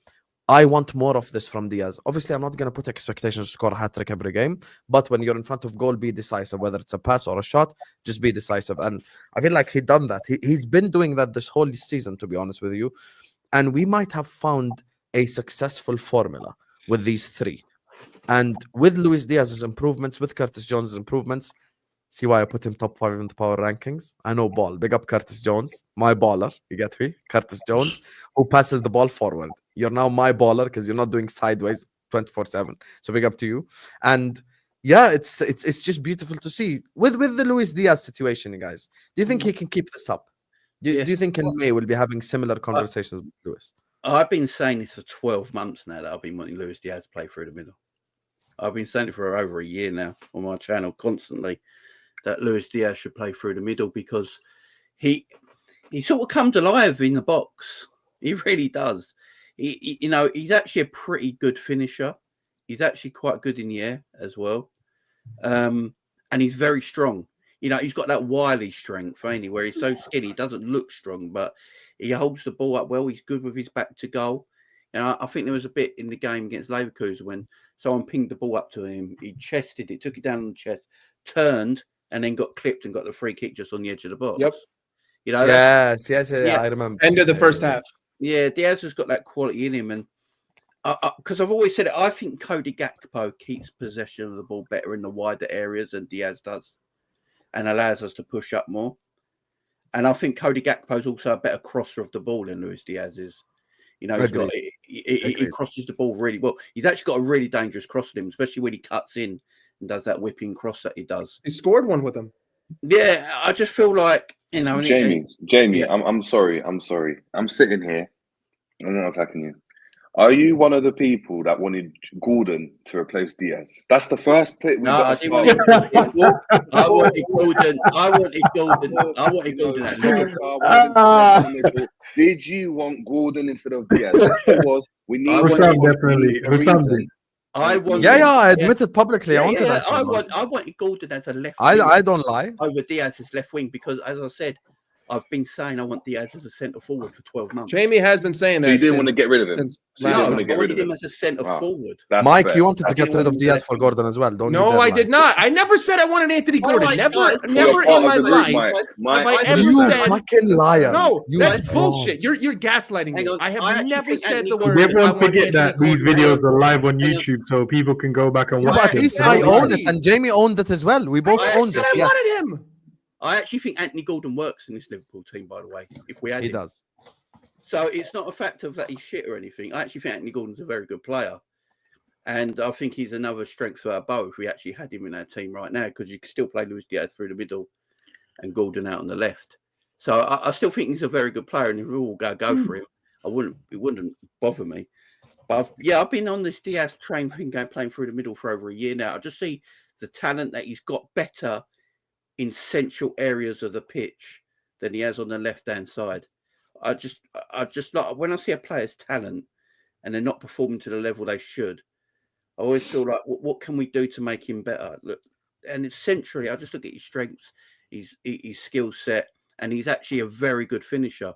I want more of this from Diaz. Obviously, I'm not going to put expectations to score a hat-trick every game, but when you're in front of goal, be decisive. Whether it's a pass or a shot, just be decisive. And I feel like he's done that. He's been doing that this whole season, to be honest with you. And we might have found a successful formula with these 3. And with Luis Diaz's improvements, with Curtis Jones' improvements, see why I put him top 5 in the power rankings? I know ball. Big up Curtis Jones, my baller. You get me? Curtis Jones, who passes the ball forward. You're now my baller because you're not doing sideways 24/7. So big up to you. And yeah, it's just beautiful to see. With the Luis Diaz situation, you guys, do you think he can keep this up? Do you think in May we'll be having similar conversations with Luis? I've been saying this for 12 months now that I've been wanting Luis Diaz to play through the middle. I've been saying it for over a year now on my channel constantly that Luis Diaz should play through the middle because he sort of comes alive in the box. He really does. He's actually a pretty good finisher. He's actually quite good in the air as well. And he's very strong. He's got that wily strength, ain't he, where he's so skinny, he doesn't look strong, but he holds the ball up well. He's good with his back to goal. And I think there was a bit in the game against Leverkusen when someone pinged the ball up to him. He chested it, took it down on the chest, turned, and then got clipped and got the free kick just on the edge of the box. Yep. Yes, I remember. End of the first half. Yeah, Diaz has got that quality in him. And because I've always said it, I think Cody Gakpo keeps possession of the ball better in the wider areas than Diaz does and allows us to push up more. And I think Cody Gakpo is also a better crosser of the ball than Luis Diaz is. He crosses the ball really well. He's actually got a really dangerous cross in him, especially when he cuts in and does that whipping cross that he does. He scored one with him. Yeah, I just feel like, Jamie, yeah. I'm sorry. I'm sitting here. I'm not attacking you. Are you one of the people that wanted Gordon to replace Diaz? That's the first pick. I wanted Gordon. Did you want Gordon instead of Diaz? It was. We need definitely. I admitted publicly. I wanted Gordon as a left. I don't lie. Over Diaz as left wing because, as I said, I've been saying I want Diaz as a centre forward for 12 months. Jamie has been saying that. So you didn't want to get rid of him. I wanted him as a centre forward. Mike, you wanted to get rid of Diaz for Gordon as well, don't you? No, I did not. I never said I wanted Anthony Gordon. Never in my life have I ever said. Fucking liar. No, that's bullshit. You're gaslighting me. I have never said the word. Everyone forget that these videos are live on YouTube, so people can go back and watch it. At least I own it, and Jamie owned it as well. We both owned it. I wanted him. I actually think Anthony Gordon works in this Liverpool team, by the way. If we had him. Does. So it's not a fact of that he's shit or anything. I actually think Anthony Gordon's a very good player. And I think he's another strength to our bow if we actually had him in our team right now, because you can still play Luis Diaz through the middle and Gordon out on the left. So I still think he's a very good player, and if we all go for him, it wouldn't bother me. But I've been on this Diaz train thing playing through the middle for over a year now. I just see the talent that he's got better in central areas of the pitch than he has on the left-hand side. I just like when I see a player's talent and they're not performing to the level they should, I always feel like, what can we do to make him better? Look, and it's centrally, I just look at his strengths, his skill set, and he's actually a very good finisher.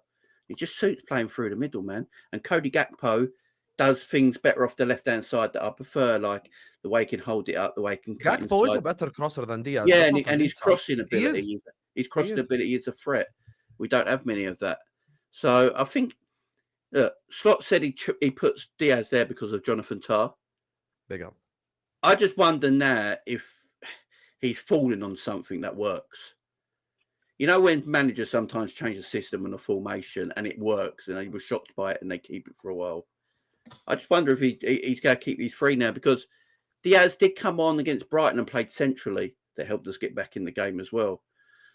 It just suits playing through the middle, man. And Cody Gakpo does things better off the left-hand side that I prefer, like the way he can hold it up, the way he can cut Gakpo inside. is a better crosser than Diaz. Yeah, and his crossing ability. His crossing ability is a threat. We don't have many of that. So I think Slot said he puts Diaz there because of Jonathan Tah. Big up. I just wonder now if he's falling on something that works. You know, when managers sometimes change the system and the formation and it works and they were shocked by it and they keep it for a while. I just wonder if he's going to keep these three now, because Diaz did come on against Brighton and played centrally. That helped us get back in the game as well.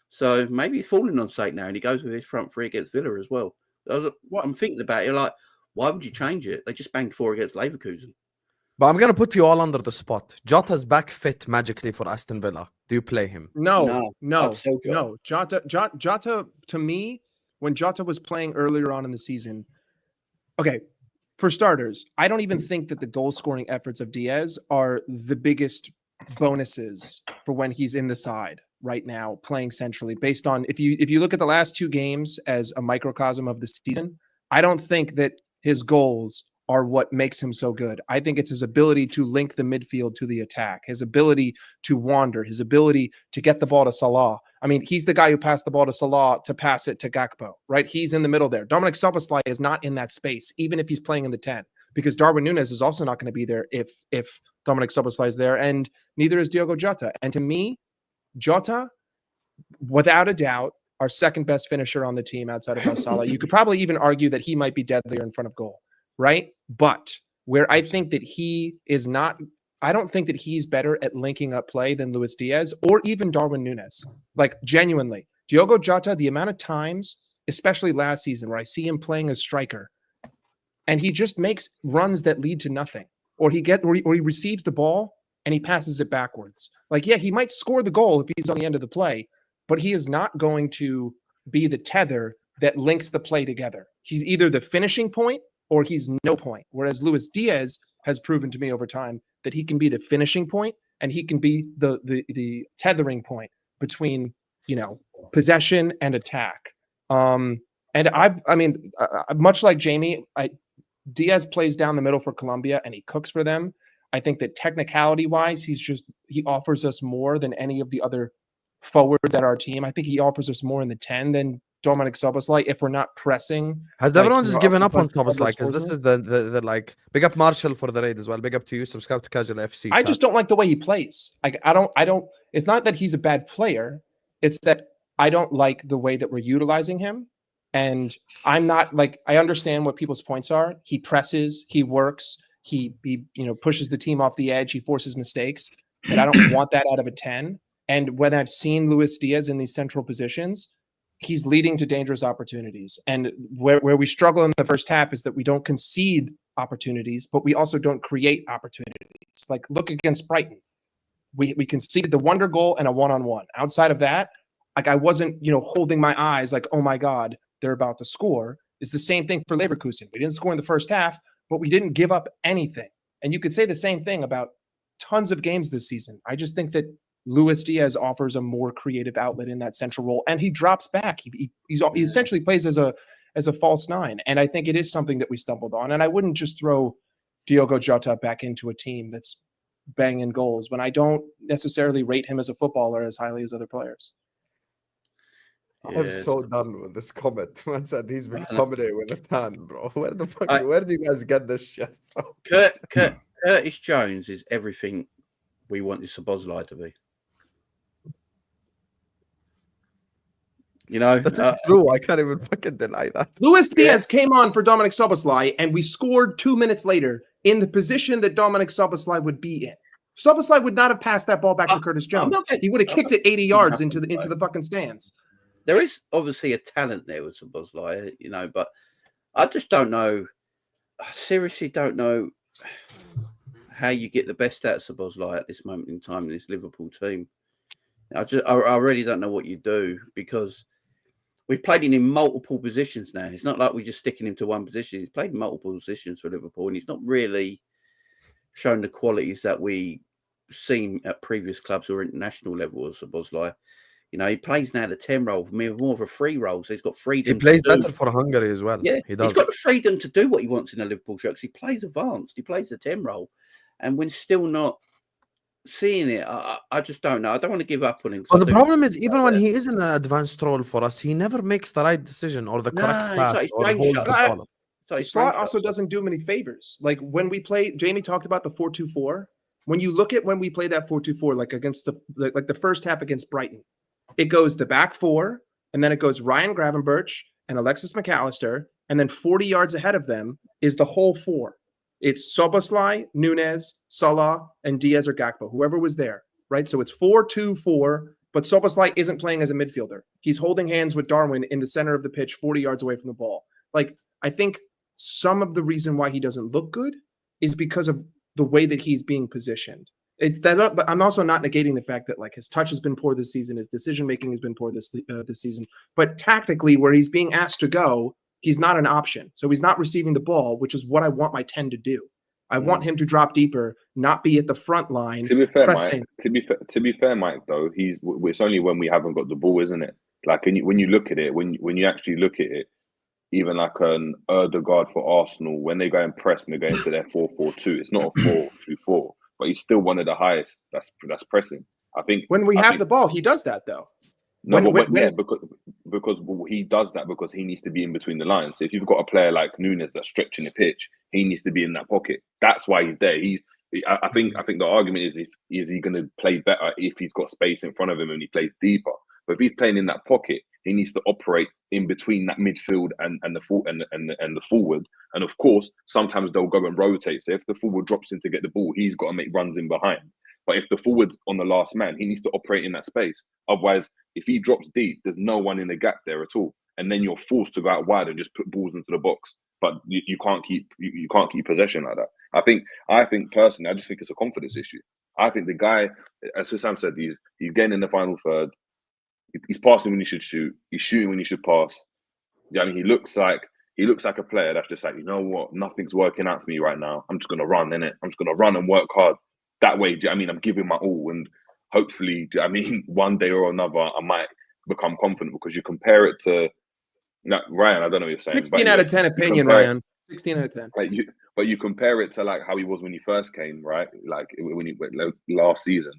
So maybe he's falling on sight now and he goes with his front three against Villa as well. I'm thinking about it, like, why would you change it? They just banged 4 against Leverkusen. But I'm going to put you all under the spot. Jota's back fit magically for Aston Villa. Do you play him? No. Jota. Jota, to me, when Jota was playing earlier on in the season, okay, for starters, I don't even think that the goal-scoring efforts of Diaz are the biggest bonuses for when he's in the side right now, playing centrally. Based on, if you look at the last 2 games as a microcosm of the season, I don't think that his goals are what makes him so good. I think it's his ability to link the midfield to the attack, his ability to wander, his ability to get the ball to Salah. I mean, he's the guy who passed the ball to Salah to pass it to Gakpo, right? He's in the middle there. Dominic Szoboszlai is not in that space, even if he's playing in the 10, because Darwin Núñez is also not going to be there if Dominic Szoboszlai is there, and neither is Diogo Jota. And to me, Jota, without a doubt, our second best finisher on the team outside of Mo Salah. You could probably even argue that he might be deadlier in front of goal, right? But where I think that he is not, I don't think that he's better at linking up play than Luis Diaz or even Darwin Núñez. Like, genuinely, Diogo Jota, the amount of times, especially last season, where I see him playing as striker, and he just makes runs that lead to nothing, or he receives the ball and he passes it backwards. Like, yeah, he might score the goal if he's on the end of the play, but he is not going to be the tether that links the play together. He's either the finishing point or he's no point. Whereas Luis Diaz has proven to me over time that he can be the finishing point and he can be the tethering point between, you know, possession and attack. And I mean, much like Jamie, Diaz plays down the middle for Colombia and he cooks for them. I think that technicality wise, he offers us more than any of the other forwards at our team. I think he offers us more in the 10 than Dominic Szoboszlai if we're not pressing. Has everyone just given up on Szoboszlai? Because this is the like, big up Marshall for the raid as well. Big up to you. Subscribe to Casual FC. I just don't like the way he plays. Like, I don't. It's not that he's a bad player. It's that I don't like the way that we're utilizing him. And I'm not like, I understand what people's points are. He presses, he works, he pushes the team off the edge, he forces mistakes. But I don't want that out of a 10. And when I've seen Luis Diaz in these central positions, he's leading to dangerous opportunities. And where we struggle in the first half is that we don't concede opportunities, but we also don't create opportunities. Like, look against Brighton. We conceded the wonder goal and a one-on-one. Outside of that, like, I wasn't, holding my eyes like, oh my God, they're about to score. It's the same thing for Leverkusen. We didn't score in the first half, but we didn't give up anything. And you could say the same thing about tons of games this season. I just think that Luis Diaz offers a more creative outlet in that central role, and he drops back. He essentially plays as a false 9, and I think it is something that we stumbled on. And I wouldn't just throw Diogo Jota back into a team that's banging goals when I don't necessarily rate him as a footballer as highly as other players. I'm so done with this comment. Man said he's been dominating with a 10, bro. Where do you guys get this shit from? Curtis Jones is everything we wanted Szoboszlai to be. That's true. I can't even fucking deny that. Luis Diaz came on for Dominic Szoboszlai, and we scored 2 minutes later in the position that Dominic Szoboszlai would be in. Szoboszlai would not have passed that ball back to Curtis Jones. He would have kicked it 80 yards into the fucking stands. There is obviously a talent there with Szoboszlai, but I just don't know. I seriously don't know how you get the best out of Szoboszlai at this moment in time in this Liverpool team. I really don't know what you do, because we've played him in multiple positions now. It's not like we're just sticking him to one position. He's played in multiple positions for Liverpool, and he's not really shown the qualities that we seen at previous clubs or international level of Szoboszlai. He plays now the 10 role, more of a free role, so he's got freedom. He plays better for Hungary as well. Yeah, he does. He's got the freedom to do what he wants in a Liverpool shirt, because he plays advanced. He plays the 10 role, and we're still not seeing it. I just don't know. I don't want to give up on him. But the problem is, even when he is in an advanced role for us, he never makes the right decision or the correct path. Slot also doesn't do him any favors. Like, when we play, Jamie talked about the 4-2-4. when you look at when we played that 4-2-4, like against the first half against Brighton, it goes the back four, and then it goes Ryan Gravenberch and Alexis McAllister, and then 40 yards ahead of them is the whole four. It's Soboslai, Nunez, Salah, and Diaz or Gakpo, whoever was there, right? So it's 4-2-4, but Soboslai isn't playing as a midfielder. He's holding hands with Darwin in the center of the pitch, 40 yards away from the ball. Like, I think some of the reason why he doesn't look good is because of the way that he's being positioned. It's that, but I'm also not negating the fact that like his touch has been poor this season, his decision making has been poor this season. But tactically, where he's being asked to go, he's not an option. So he's not receiving the ball, which is what I want my 10 to do. I want him to drop deeper, not be at the front line. To be fair, pressing. Mike. To be fair, Mike. Though it's only when we haven't got the ball, isn't it? Like when you look at it, when you actually look at it, even like an Erdegaard for Arsenal, when they go and press and they go into their 4-4-2, it's not a 4-2-4, but he's still one of the highest. That's pressing. I think when we have the ball, he does that though. No, because he does that because he needs to be in between the lines. So if you've got a player like Nunez that's stretching the pitch, he needs to be in that pocket. That's why he's there. I think the argument is is he going to play better if he's got space in front of him and he plays deeper. But if he's playing in that pocket, he needs to operate in between that midfield and the forward. And of course, sometimes they'll go and rotate. So if the forward drops in to get the ball, he's got to make runs in behind. But if the forward's on the last man, he needs to operate in that space. Otherwise, if he drops deep, there's no one in the gap there at all. And then you're forced to go out wide and just put balls into the box. But you can't keep possession like that. I think personally, I just think it's a confidence issue. I think the guy, as Husam said, he's getting in the final third. He's passing when he should shoot. He's shooting when he should pass. I mean, he looks like a player that's just like, you know what, nothing's working out for me right now. I'm just gonna run, innit? I'm just gonna run and work hard. That way, I mean, I'm giving my all, and hopefully, I mean, one day or another, I might become confident because you compare it to Ryan. I don't know what you're saying. 16 out of 10 opinion, Ryan. 16 out of 10. But you compare it to like how he was when he first came, right? Like when he went last season,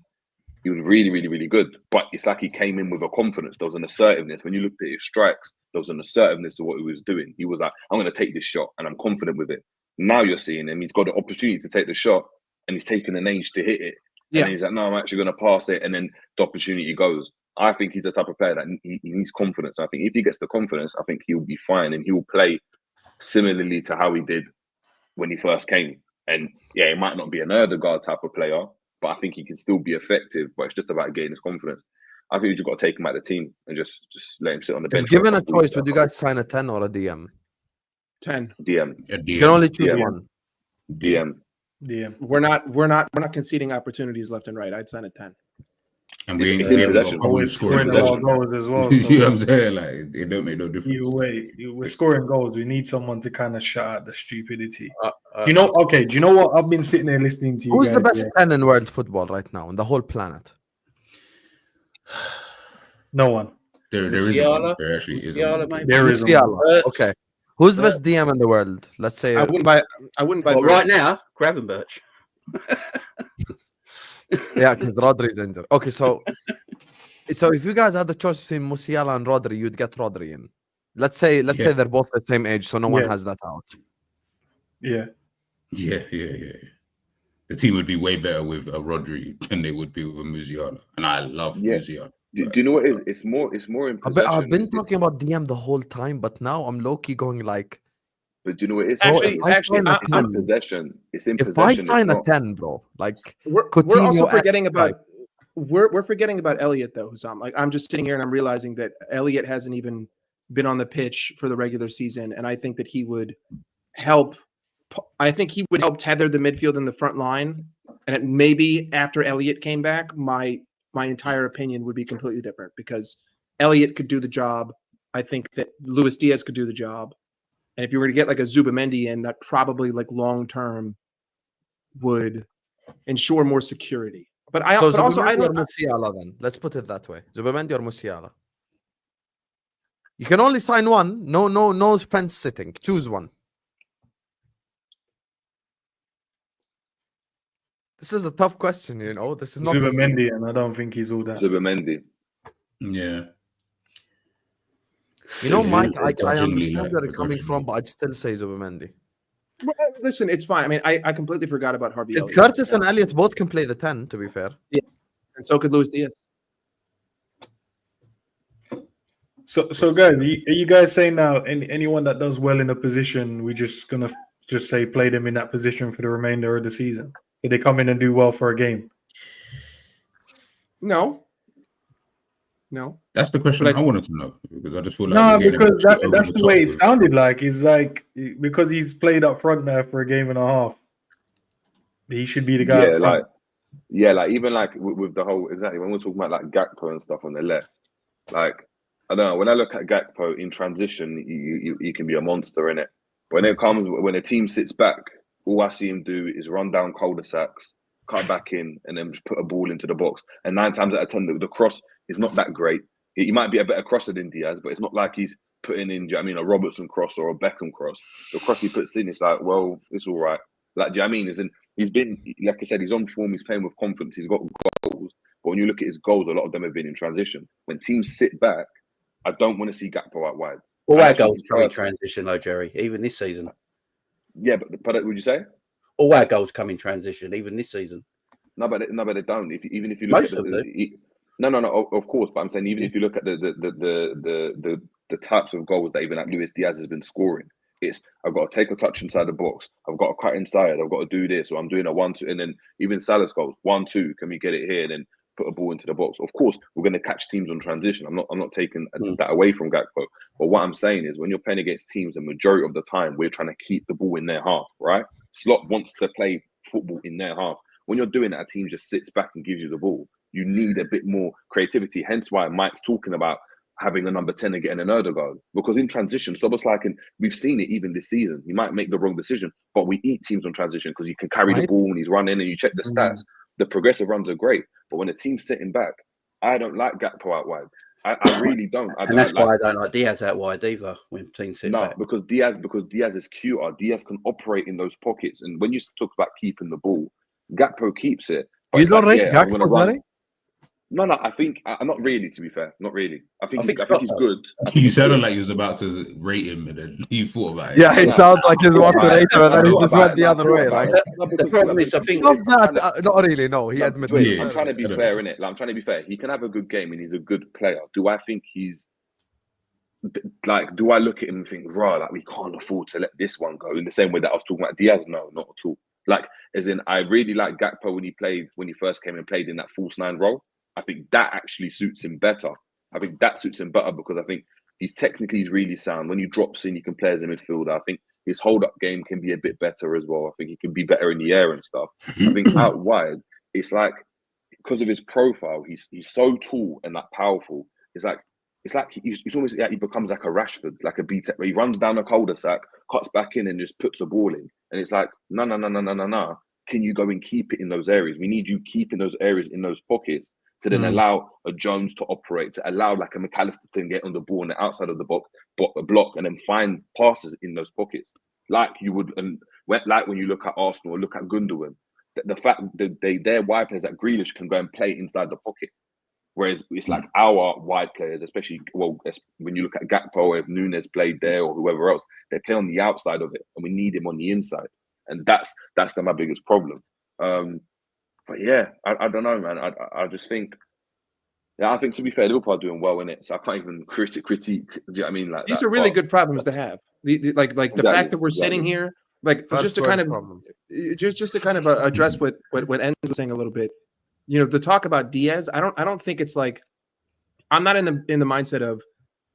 he was really, really, really good. But it's like he came in with a confidence. There was an assertiveness. When you looked at his strikes, there was an assertiveness to what he was doing. He was like, I'm going to take this shot, and I'm confident with it. Now you're seeing him. He's got the opportunity to take the shot, and he's taken an age to hit it. Yeah. And he's like, no, I'm actually going to pass it. And then the opportunity goes. I think he's the type of player that he needs confidence. I think if he gets the confidence, I think he'll be fine. And he'll play similarly to how he did when he first came. And yeah, he might not be an Erdegaard type of player, but I think he can still be effective. But it's just about getting his confidence. I think you just got to take him out of the team and just let him sit on the bench. Given a choice, would you guys sign a 10 or a DM? 10. DM. You can only choose one. DM. We're not conceding opportunities left and right. I'd sign a 10. And we It's ain't in possession. We're scoring a lot of goals as well. So you know what I'm saying? Like, it don't make no difference. either way, we're scoring goals. We need someone to kind of shut out the stupidity. Do you know what? I've been sitting there listening to you. Who's guys, the best 10 in world football right now on the whole planet? No one. There isn't one. There actually isn't one. There is Musiala. Okay. Who's the best DM in the world? Let's say I wouldn't buy. Well, right now, Gravenberch. Yeah, because Rodri's injured. Okay, so if you guys had the choice between Musiala and Rodri, you'd get Rodri in. Let's say they're both the same age, so no one has that out. Yeah. The team would be way better with a Rodri than they would be with a Musiala, and I love Musiala. Do you know what it is? It's more in possession. I've been talking about DM the whole time, but now I'm low-key going like. But do you know what it is? Actually, it's in possession. It's in if possession. If I sign a 10, bro, like we're also forgetting about we're forgetting about Elliott though, Husam. Like I'm just sitting here and I'm realizing that Elliott hasn't even been on the pitch for the regular season, and I think that he would help. I think he would help tether the midfield in the front line, and maybe after Elliott came back, my entire opinion would be completely different because Elliott could do the job. I think that Luis Diaz could do the job. And if you were to get like a Zubamendi in, that probably like long term would ensure more security. But Zubamendi or Musiala then. Let's put it that way. Zubamendi or Musiala. You can only sign one. No fence sitting. Choose one. This is a tough question, you know. This is not Zubamendi, and I don't think he's all that. Zubamendi. Yeah. You know, Mike, I understand where you're coming from, but I'd still say Zubamendi. Listen, it's fine. I mean, I completely forgot about Harvey Elliott. Curtis and Elliott both can play the 10, to be fair. And so could Luis Diaz. So guys, are you guys saying now anyone that does well in a position, we just gonna just say play them in that position for the remainder of the season? Did they come in and do well for a game? No. That's the question But I wanted to know, because I just feel like No, we're getting because too over that's the the way it top. sounded like. He's like, because he's played up front now for a game and a half, he should be the guy. Yeah, up front. like even like with the whole exactly when we're talking about like Gakpo and stuff on the left, like I don't know. When I look at Gakpo in transition, you can be a monster in it. When a team sits back, all I see him do is run down cul-de-sacs, cut back in, and then just put a ball into the box. And 9 times out of 10, the cross is not that great. He might be a better crosser than Diaz, but it's not like he's putting in, do you know what I mean, a Robertson cross or a Beckham cross. The cross he puts in, it's like, well, it's all right. Like, do you know what I mean? As in, he's been, like I said, he's on form, he's playing with confidence, he's got goals. But when you look at his goals, a lot of them have been in transition. When teams sit back, I don't want to see Gakpo out wide. All our goals come in transition, though, Jerry, even this season. Yeah, but would you say? All our goals come in transition, even this season. No, but they don't. Even if you look Most at of them. no, of course. But I'm saying even if you look at the types of goals that even like Luis Diaz has been scoring, it's I've got to take a touch inside the box, I've got to cut inside, I've got to do this, or I'm doing a 1-2, and then even Salah's goals 1-2. Can we get it here? And then put a ball into the box. Of course, we're going to catch teams on transition. I'm not taking that away from Gakpo. But what I'm saying is, when you're playing against teams, the majority of the time we're trying to keep the ball in their half. Right? Slot wants to play football in their half. When you're doing that, a team just sits back and gives you the ball. You need a bit more creativity. Hence why Mike's talking about having a number 10 and getting an Erdogan. Because in transition, Soboslai we've seen it even this season. He might make the wrong decision, but we eat teams on transition because you can carry the ball and he's running and you check the stats. The progressive runs are great. But when the team's sitting back, I don't like Gakpo out wide. I really don't. And that's why I don't like Diaz out wide either when teams sit back. Because Diaz is cuter. Diaz can operate in those pockets. And when you talk about keeping the ball, Gakpo keeps it. You don't rate Gakpo, Barry? No, I think not really. To be fair, not really. I think he's good. You sounded like you was about to rate him, and then you thought about it. Yeah, it sounds like he's about to rate him, and then he just went the other way. Like the problem is, I think not really. No, he admitted. I'm trying to be fair, innit? Like, I'm trying to be fair. He can have a good game, and he's a good player. Do I think he's like? Do I look at him and think, right, like we can't afford to let this one go? In the same way that I was talking about Diaz, no, not at all. Like, as in, I really like Gakpo when he first came and played in that false 9 role. I think that actually suits him better. I think that suits him better because I think he's really sound. When he drops in, he can play as a midfielder. I think his hold-up game can be a bit better as well. I think he can be better in the air and stuff. I think out wide, it's like because of his profile, he's so tall and like powerful. It's almost like he becomes like a Rashford, like a B-Tech, where he runs down a cul-de-sac, cuts back in and just puts a ball in. And it's like, no. Can you go and keep it in those areas? We need you keeping those areas in those pockets to then allow a Jones to operate, to allow like a McAllister to get on the ball on the outside of the box, block, and then find passes in those pockets, like you would, like when you look at Arsenal or look at Gundogan. The fact that their wide players, that Grealish can go and play inside the pocket, whereas it's like our wide players, especially when you look at Gakpo, or if Nunes played there or whoever else, they play on the outside of it, and we need him on the inside, and that's my biggest problem. But yeah, I don't know, man. I just think, I think to be fair, Liverpool are doing well in it, so I can't even critique. Do you know what I mean? Like these are really good problems to have. The fact that we're sitting here, like just to kind of address what Endz was saying a little bit. You know, the talk about Diaz, I don't think it's like, I'm not in the mindset of,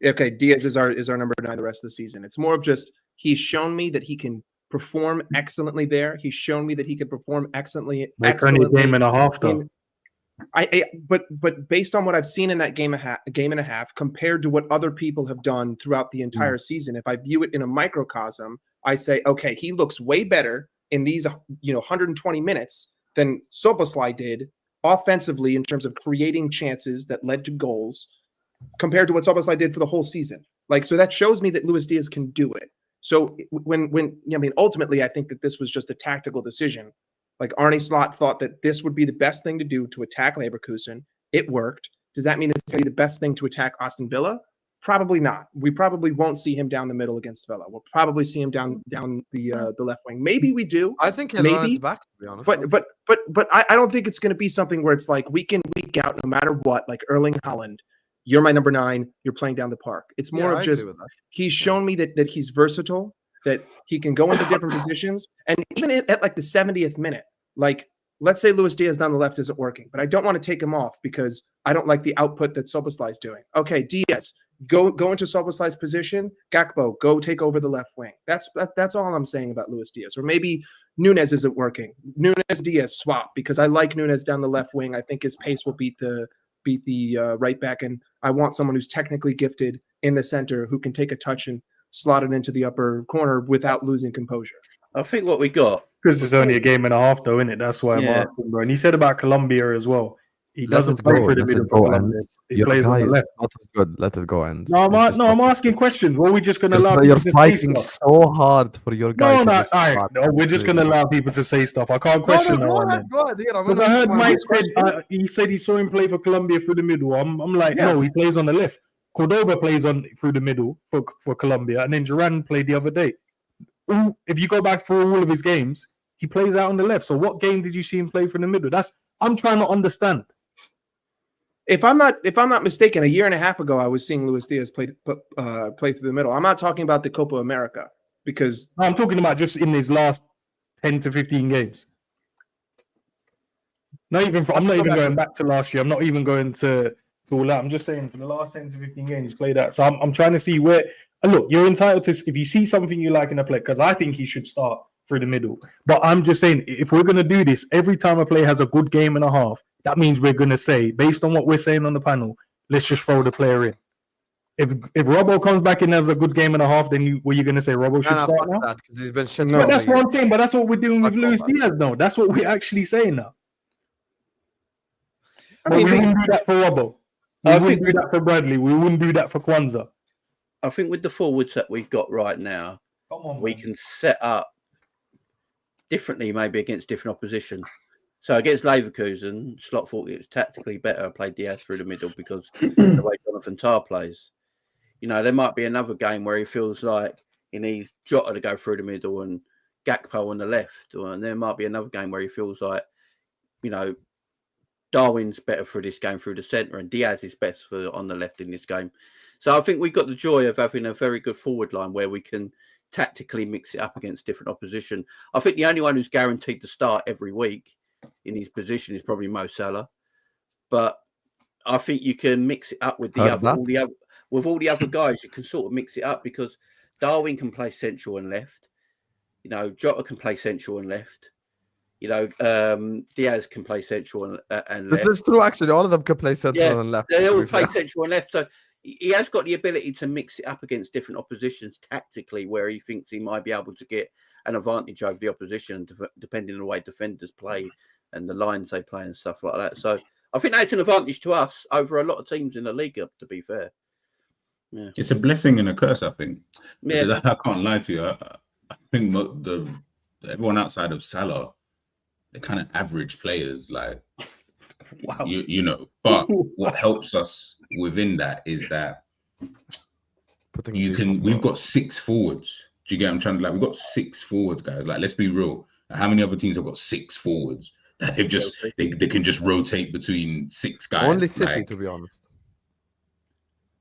okay, Diaz is our number 9 the rest of the season. It's more of just he's shown me that he can perform excellently there. He's shown me that he can perform excellently. Only game and a half though. But based on what I've seen in that game and a half, compared to what other people have done throughout the entire season, if I view it in a microcosm, I say, okay, he looks way better in these 120 minutes than Soboslai did offensively in terms of creating chances that led to goals, compared to what Soboslai did for the whole season. Like, so that shows me that Luis Diaz can do it. So ultimately, I think that this was just a tactical decision. Like Arne Slot thought that this would be the best thing to do to attack Leverkusen. It worked. Does that mean it's going to be the best thing to attack Aston Villa? Probably not. We probably won't see him down the middle against Villa. We'll probably see him down the left wing. Maybe we do. I think he'll run Maybe. it back, to be honest. But I don't think it's going to be something where it's like week in, week out, no matter what, like Erling Haaland, you're my number 9, you're playing down the park. It's more of just he's shown me that he's versatile, that he can go into different positions. And even at like the 70th minute, like let's say Luis Diaz down the left isn't working, but I don't want to take him off because I don't like the output that Szoboszlai is doing. Okay, Diaz, go into Szoboszlai's position. Gakpo, go take over the left wing. That's all I'm saying about Luis Diaz. Or maybe Nunes isn't working. Nunes Diaz swap, because I like Nunes down the left wing. I think his pace will beat the right back, and I want someone who's technically gifted in the center who can take a touch and slot it into the upper corner without losing composure. I think what we got, because it's only a game and a half, though, isn't it? That's why I'm asking, bro. And he said about Colombia as well. He doesn't play for the middle for Colombia. He plays on the left. Not as good. Let it go, Endz. No, I'm asking questions. Or are we just going to allow You're people to say fighting stuff? so hard for your guy. No, we're just going to allow people to say stuff. I can't question no one. Go ahead, here. Because I heard Mike said he said he saw him play for Colombia through the middle. I'm like, no, he plays on the left. Cordoba plays through the middle for Colombia, and then Duran played the other day. If you go back through all of his games, he plays out on the left. So what game did you see him play from the middle? I'm trying to understand. If I'm not mistaken, a year and a half ago, I was seeing Luis Diaz play through the middle. I'm not talking about the Copa America because I'm talking about just in his last 10 to 15 games. I'm not even going back to last year. I'm not even going to all that. I'm just saying for the last 10 to 15 games he's played out. So I'm trying to see where. And look, you're entitled to if you see something you like in a player, because I think he should start through the middle. But I'm just saying, if we're going to do this, every time a player has a good game and a half, that means we're going to say, based on what we're saying on the panel, let's just throw the player in. If Robbo comes back and has a good game and a half, then were you going to say Robbo should start now? Because he's been shit. No, that's what I'm saying. But that's what we're doing with Luis Diaz now. That's what we're actually saying now. We wouldn't do that for Robbo. We wouldn't do that for Bradley. We wouldn't do that for Kwanzaa. I think with the forwards that we've got right now, we can set up differently, maybe against different opposition. So against Leverkusen, Slot thought it was tactically better to play Diaz through the middle because of the way Jonathan Tah plays. You know, there might be another game where he feels like he needs Jota to go through the middle and Gakpo on the left. And there might be another game where he feels like, you know, Darwin's better for this game through the centre and Diaz is best on the left in this game. So I think we've got the joy of having a very good forward line where we can tactically mix it up against different opposition. I think the only one who's guaranteed to start every week in his position is probably Mo Salah. But I think you can mix it up with all the other guys. You can sort of mix it up because Darwin can play central and left. You know, Jota can play central and left. You know, Diaz can play central and left. This is true, actually. All of them can play central and left. They all play central and left. So he has got the ability to mix it up against different oppositions tactically where he thinks he might be able to get an advantage over the opposition depending on the way defenders play and the lines they play and stuff like that. So I think that's an advantage to us over a lot of teams in the league, to be fair. Yeah. It's a blessing and a curse, I think. Yeah. I can't lie to you. I think everyone outside of Salah, they're kind of average players, like, wow. You know. But what helps us within that is that we've got 6 forwards. Do you get what I'm trying to, like, we've got 6 forwards, guys. Like, let's be real. How many other teams have got 6 forwards that they've just they can just rotate between 6 guys? Only City, like, to be honest.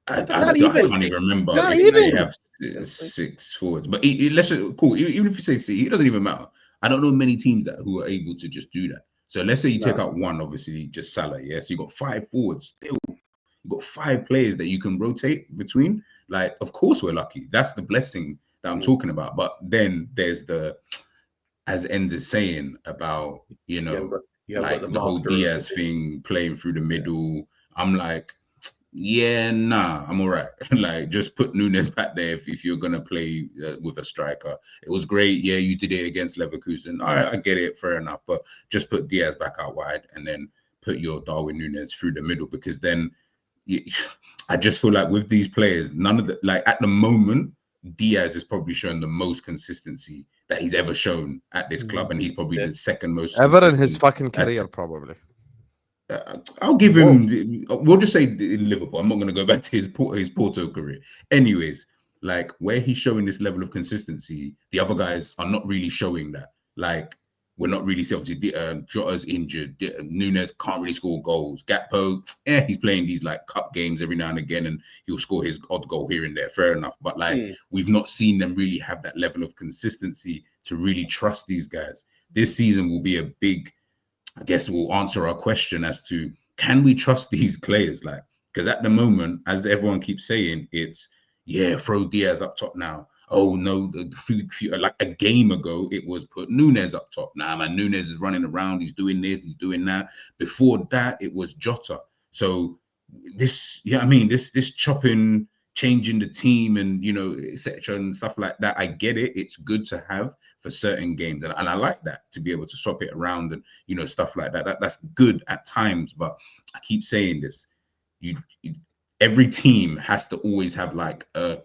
I can't even remember. Not if even. They have 6 forwards, but let's cool. Even if you say City, it doesn't even matter. I don't know many teams who are able to just do that. So let's say you take out one, obviously just Salah. Yeah, so you got 5 forwards. Still, you got 5 players that you can rotate between. Like, of course we're lucky. That's the blessing that I'm talking about. But then there's as Endz is saying about, you know, like the whole Diaz thing, playing through the middle. I'm like, yeah, nah, I'm all right. Like, just put Nunes back there if you're going to play with a striker. It was great. Yeah, you did it against Leverkusen. All right, I get it. Fair enough. But just put Diaz back out wide and then put your Darwin Nunes through the middle, because then I just feel like with these players, none of the, like, at the moment, Diaz has probably shown the most consistency that he's ever shown at this club, and he's probably the second most ever in his fucking career, probably. I'll give him. We'll just say in Liverpool. I'm not going to go back to his Porto career. Anyways, like where he's showing this level of consistency, the other guys are not really showing that. Like we're not really seeing. Obviously, Jota's injured. Nunes can't really score goals. Gakpo, he's playing these like cup games every now and again, and he'll score his odd goal here and there. Fair enough, but like we've not seen them really have that level of consistency to really trust these guys. This season will be a big. I guess we'll answer our question as to can we trust these players? Like, because at the moment, as everyone keeps saying, it's throw Diaz up top now. Oh no, like a game ago, it was put Nunes up top. Nah, man, Nunes is running around, he's doing this, he's doing that. Before that, it was Jota. So this, this chopping, changing the team and etc. and stuff like that. I get it. It's good to have for certain games, and I like that to be able to swap it around and stuff like that. That's good at times, but I keep saying this: every team has to always have like a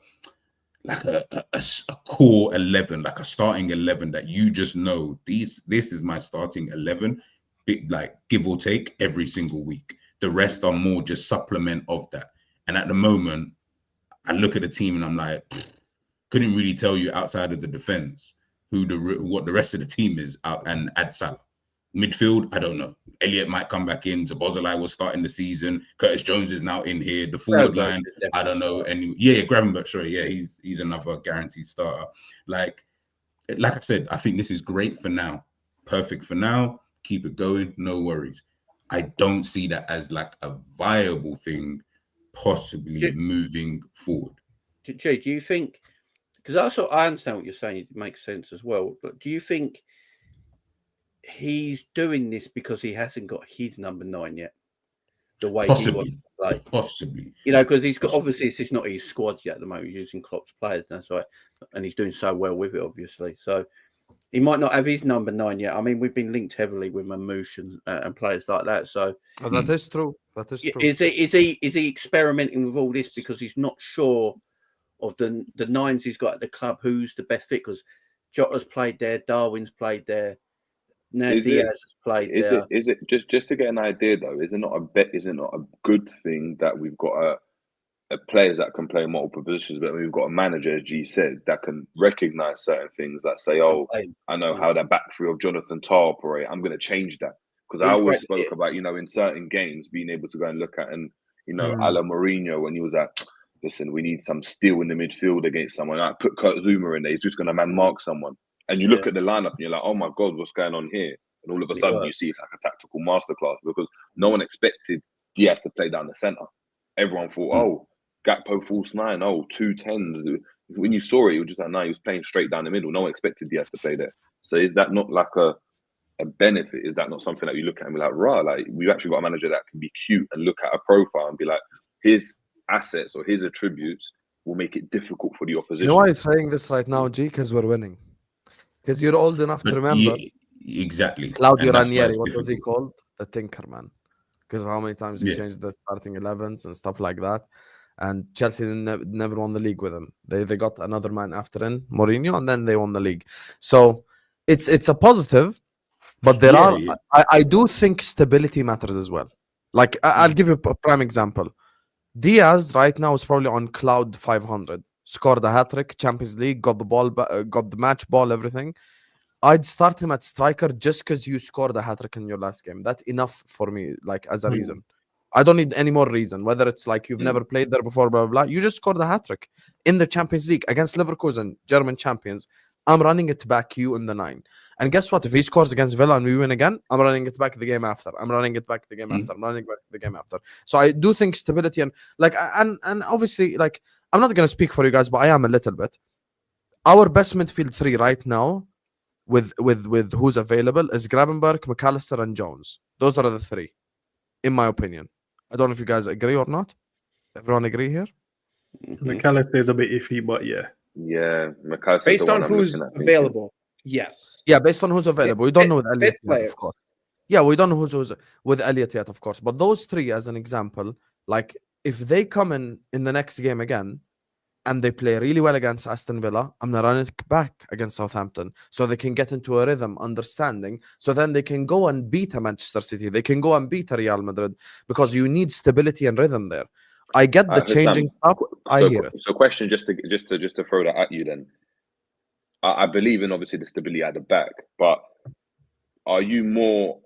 core 11, like a starting 11 that you just know this is my starting 11, like give or take every single week. The rest are more just supplement of that. And at the moment, I look at the team and I'm like, couldn't really tell you outside of the defense what the rest of the team is out and add Salah. Midfield, I don't know. Elliott might come back in. Szoboszlai was starting the season. Curtis Jones is now in here. The forward line, I don't know. And Gravenberch, sorry, he's another guaranteed starter. Like I said, I think this is great for now. Perfect for now. Keep it going. No worries. I don't see that as like a viable thing possibly moving forward. Jay, do you think, because I understand what you're saying, it makes sense as well, but do you think he's doing this because he hasn't got his number 9 yet? The way he wants to play? Possibly. Because he's got, obviously this is not his squad yet at the moment, he's using Klopp's players, and that's right, and he's doing so well with it, obviously. So he might not have his number 9 yet. I mean, we've been linked heavily with Mamouche and players like that. So that is true. That is true. Is he experimenting with all this because he's not sure of the 9s he's got at the club who's the best fit? Because Jota's played there, Darwin's played there, now Diaz has played there. Is it just to get an idea though? Is it not a good thing that we've got a players that can play multiple positions, but we've got a manager, as G said, that can recognise certain things that say, "Oh, I know how that back three of Jonathan Tah operate. I'm going to change that." Because I always spoke about, in certain games being able to go and look at and a la Mourinho when he was at, listen, we need some steel in the midfield against someone. I put Kurt Zuma in there. He's just going to man mark someone. And you look at the lineup and you're like, oh my God, what's going on here? And all of a sudden you see it's like a tactical masterclass because no one expected Diaz to play down the centre. Everyone thought, oh, Gakpo false 9, 2 10s. When you saw it, you were just like, no, he was playing straight down the middle. No one expected Diaz to play there. So is that not like a benefit? Is that not something that you look at and be like, like we've actually got a manager that can be cute and look at a profile and be like, his assets or his attributes will make it difficult for the opposition. You know why I'm saying this right now, G? Because we're winning. Because you're old enough to remember. Exactly. Claudio Ranieri, what was he called? The Tinker Man. Because of how many times he changed the starting 11s and stuff like that. And Chelsea never won the league with him. They got another man after him, Mourinho, and then they won the league. So it's a positive, but there are. I do think stability matters as well. Like I'll give you a prime example. Diaz right now is probably on cloud 500. Scored a hat-trick, Champions League, got the ball, got the match ball, everything. I'd start him at striker just because you scored a hat-trick in your last game. That's enough for me, like as a reason. I don't need any more reason. Whether it's like you've never played there before, blah, blah, blah. You just scored a hat-trick in the Champions League against Leverkusen, German champions. I'm running it back you in the 9. And guess what? If he scores against Villa and we win again, I'm running it back the game after. I'm running it back the game after. I'm running back the game after. So I do think stability and like and obviously like I'm not gonna speak for you guys, but I am a little bit. Our best midfield 3 right now, with who's available, is Gravenberch, McAllister, and Jones. Those are the 3, in my opinion. I don't know if you guys agree or not. Everyone agree here? McAllister is a bit iffy, but yeah. Yeah, McAllister. Based on who's available, yes. Yeah, based on who's available. We don't know with Elliott yet, of course. Yeah, we don't know who's with Elliott yet, of course. But those 3, as an example, like if they come in the next game again, and they play really well against Aston Villa, I'm going to run it back against Southampton so they can get into a rhythm, understanding, so then they can go and beat a Manchester City. They can go and beat a Real Madrid because you need stability and rhythm there. I get the changing stuff. I hear it. So question, just to throw that at you then. I believe in obviously the stability at the back, but are you more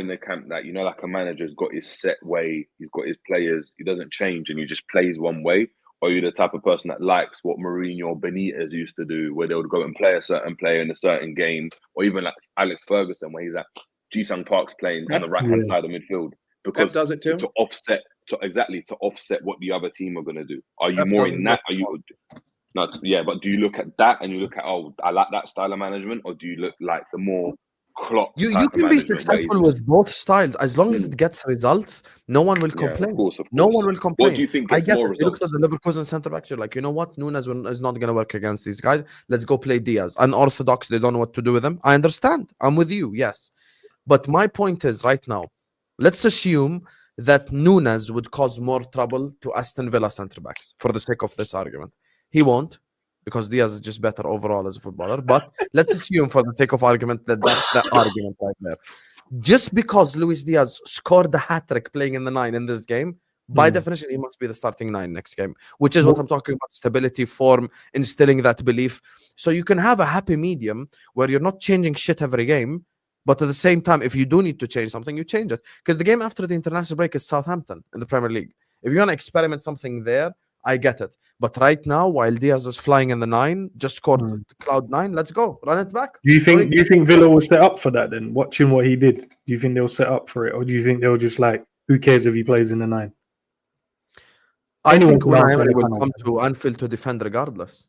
in the camp that, you know, like a manager's got his set way, he's got his players, he doesn't change and he just plays one way? Or are you the type of person that likes what Mourinho or Benitez used to do, where they would go and play a certain player in a certain game, or even like Alex Ferguson, where he's at Ji-Sung Park's playing on the right-hand side of midfield? Because Pep does it too. to offset what the other team are going to do. Are you more in that? Are you not? Yeah, but do you look at that and you look at, oh, I like that style of management, or do you look like the more Klopp? You can be successful with both styles as long as it gets results. No one will complain. Of course. No one will complain. What do you think I gets get more it. You look results? at the Leverkusen centre backs. You're like, you know what? Nunes is not going to work against these guys. Let's go play Diaz. Unorthodox. They don't know what to do with them. I understand. I'm with you. Yes, but my point is right now. Let's assume that Nunes would cause more trouble to Aston Villa centre backs for the sake of this argument. He won't, because Diaz is just better overall as a footballer. But let's assume for the sake of argument that that's the argument right there. Just because Luis Diaz scored the hat-trick playing in the 9 in this game, by definition, he must be the starting 9 next game, which is what I'm talking about: stability, form, instilling that belief. So you can have a happy medium where you're not changing shit every game, but at the same time, if you do need to change something, you change it. Because the game after the international break is Southampton in the Premier League. If you're going to experiment something there, I get it. But right now, while Diaz is flying in the 9, just scored cloud 9, let's go. Run it back. Do you think Villa will set up for that then? Watching what he did, do you think they'll set up for it? Or do you think they'll just like, who cares if he plays in the 9? I think Unai Emery will come to Anfield to defend regardless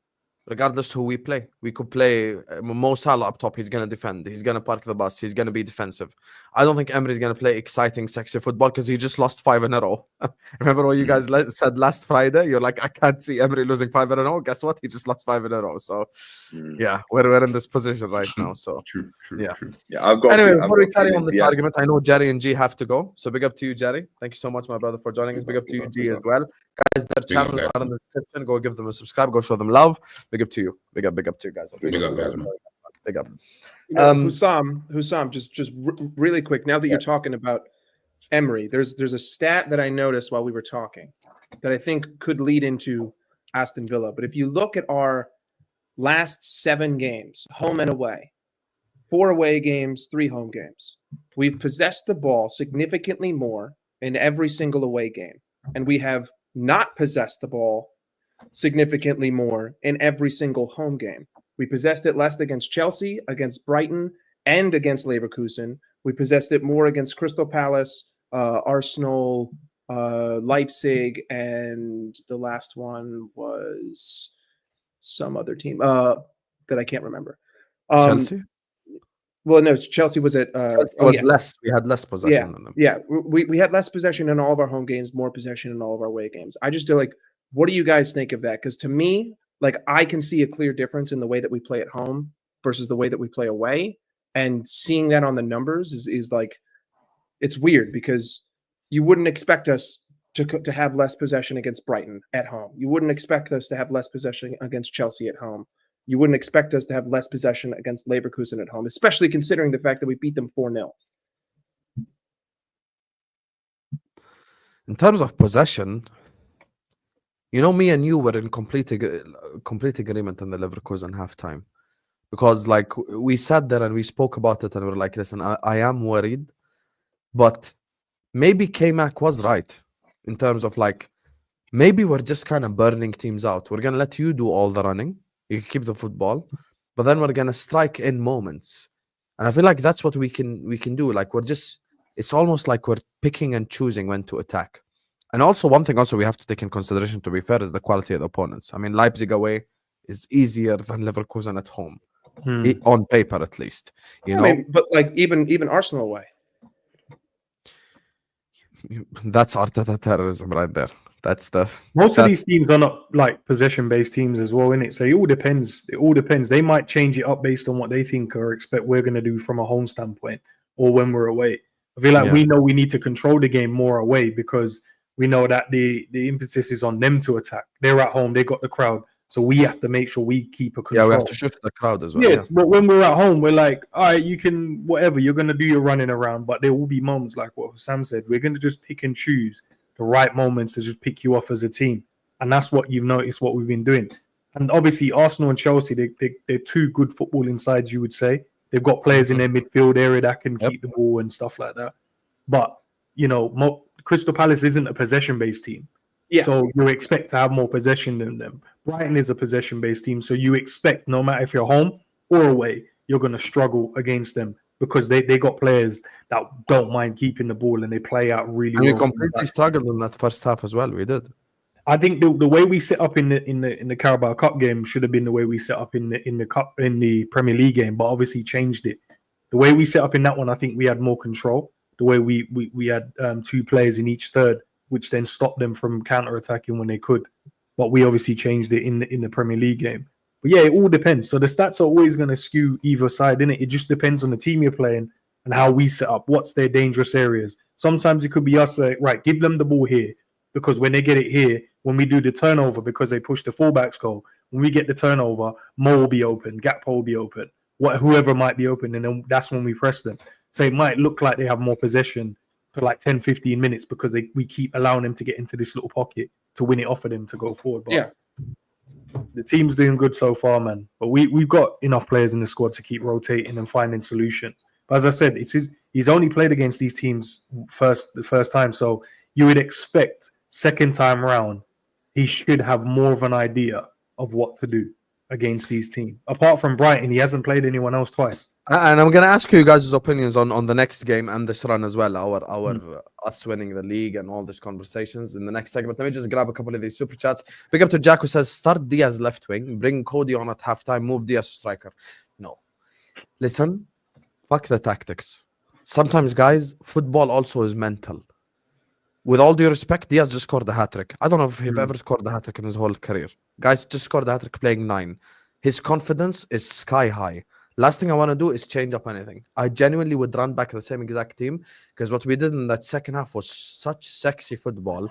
who we play. We could play Mo Salah up top. He's going to defend. He's going to park the bus. He's going to be defensive. I don't think Emery's going to play exciting, sexy football because he just lost 5 in a row. Remember what you guys said last Friday? You're like, I can't see Emery losing 5 in a row. Guess what? He just lost 5 in a row. So, yeah, we're in this position right now. So, True. Yeah, I've got. Anyway, before we carry on this argument, I know Jerry and G have to go. So big up to you, Jerry. Thank you so much, my brother, for joining us. Big up to you, G, as well. Guys, their channels are in the description. Go give them a subscribe. Go show them love. Big up to you. Big up to you guys. Big up, guys, man. Big up. You know, Husam, just really quick. Now that you're talking about Emery, there's a stat that I noticed while we were talking that I think could lead into Aston Villa. But if you look at our last 7 games, home and away, 4 away games, 3 home games, we've possessed the ball significantly more in every single away game, and we have not possessed the ball significantly more in every single home game. We possessed it less against Chelsea, against Brighton, and against Leverkusen. We possessed it more against Crystal Palace, Arsenal, Leipzig, and the last one was some other team that I can't remember. Chelsea? Well, no, Chelsea was at less. We had less possession than them. Yeah, we had less possession in all of our home games, more possession in all of our away games. I just feel like, what do you guys think of that? Because to me, like, I can see a clear difference in the way that we play at home versus the way that we play away. And seeing that on the numbers is like, it's weird because you wouldn't expect us to have less possession against Brighton at home. You wouldn't expect us to have less possession against Chelsea at home. You wouldn't expect us to have less possession against Leverkusen at home, especially considering the fact that we beat them 4-0. In terms of possession, you know, me and you were in complete agreement in the Leverkusen halftime. Because, like, we sat there and we spoke about it and we were like, listen, I am worried. But maybe K-Mac was right in terms of, like, maybe we're just kind of burning teams out. We're going to let you do all the running. You can keep the football, but then we're gonna strike in moments, and I feel like that's what we can do. Like, it's almost like we're picking and choosing when to attack. And also, one thing also we have to take in consideration, to be fair, is the quality of the opponents. I mean, Leipzig away is easier than Leverkusen at home, on paper at least. You know, mean, but like even Arsenal away, that's Arteta terrorism right there. Most of these teams are not like possession-based teams as well, innit? So it all depends. They might change it up based on what they think or expect we're going to do from a home standpoint or when we're away. I feel like we know we need to control the game more away because we know that the impetus is on them to attack. They're at home. They got the crowd. So we have to make sure we keep a control. Yeah, we have to shoot the crowd as well. Yeah, but when we're at home, we're like, all right, you can, whatever, you're going to do your running around. But there will be moments like what Sam said. We're going to just pick and choose the right moments to just pick you off as a team. And that's what you've noticed what we've been doing. And obviously, Arsenal and Chelsea, they're two good footballing sides, you would say. They've got players in their midfield area that can keep the ball and stuff like that. But, you know, Crystal Palace isn't a possession-based team. Yeah. So you expect to have more possession than them. Brighton is a possession-based team, so you expect no matter if you're home or away, you're going to struggle against them because they got players that don't mind keeping the ball and they play out really And well. we completely struggled in that first half as well. We did. I think the way we set up in the Carabao Cup game should have been the way we set up in the Premier League game, but obviously changed it. The way we set up in that one, I think we had more control. The way we had two players in each third, which then stopped them from counter-attacking when they could. But we obviously changed it in the Premier League game. But yeah, it all depends. So the stats are always going to skew either side, innit? It just depends on the team you're playing and how we set up. What's their dangerous areas? Sometimes it could be us like, right, give them the ball here. Because when they get it here, when we do the turnover, because they push the fullbacks goal, when we get the turnover, Mo will be open, Gakpo will be open, whoever might be open, and then that's when we press them. So it might look like they have more possession for like 10, 15 minutes because we keep allowing them to get into this little pocket to win it off of them to go forward. But Yeah. The team's doing good so far, man. But we've got enough players in the squad to keep rotating and finding solutions. But as I said, he's only played against these teams the first time, so you would expect second time round he should have more of an idea of what to do against these teams. Apart from Brighton, he hasn't played anyone else twice. And I'm gonna ask you guys' opinions on the next game and this run as well. Us winning the league and all these conversations in the next segment. Let me just grab a couple of these super chats. Big up to Jack who says start Diaz left wing, bring Cody on at halftime, move Diaz to striker. No, listen, fuck the tactics. Sometimes, guys, football also is mental. With all due respect, Diaz just scored a hat-trick. I don't know if he's ever scored a hat-trick in his whole career. Guys, just scored a hat-trick playing 9. His confidence is sky high. Last thing I want to do is change up anything. I genuinely would run back the same exact team because what we did in that second half was such sexy football.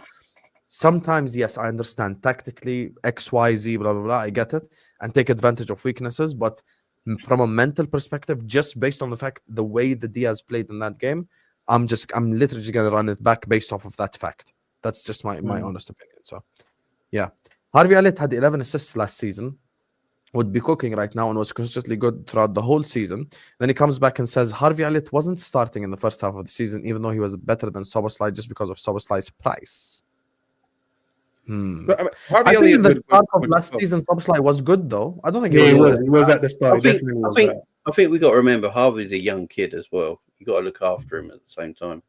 Sometimes, yes, I understand tactically, X, Y, Z, blah, blah, blah. I get it and take advantage of weaknesses. But from a mental perspective, just based on the fact the way the Diaz played in that game, I'm literally just gonna run it back based off of that fact. That's just my honest opinion. So, yeah, Harvey Elliott had 11 assists last season. Would be cooking right now and was consistently good throughout the whole season. Then he comes back and says Harvey Elliott wasn't starting in the first half of the season, even though he was better than Szoboszlai just because of Szoboszlai's price. But, I mean, I Harvey think Elliott in the would- start of would- last season, Szoboszlai was good though. I don't think Yeah, he was. he was at the start. I think, Definitely was. I think we got to remember Harvey's a young kid as well. You got to look after him at the same time.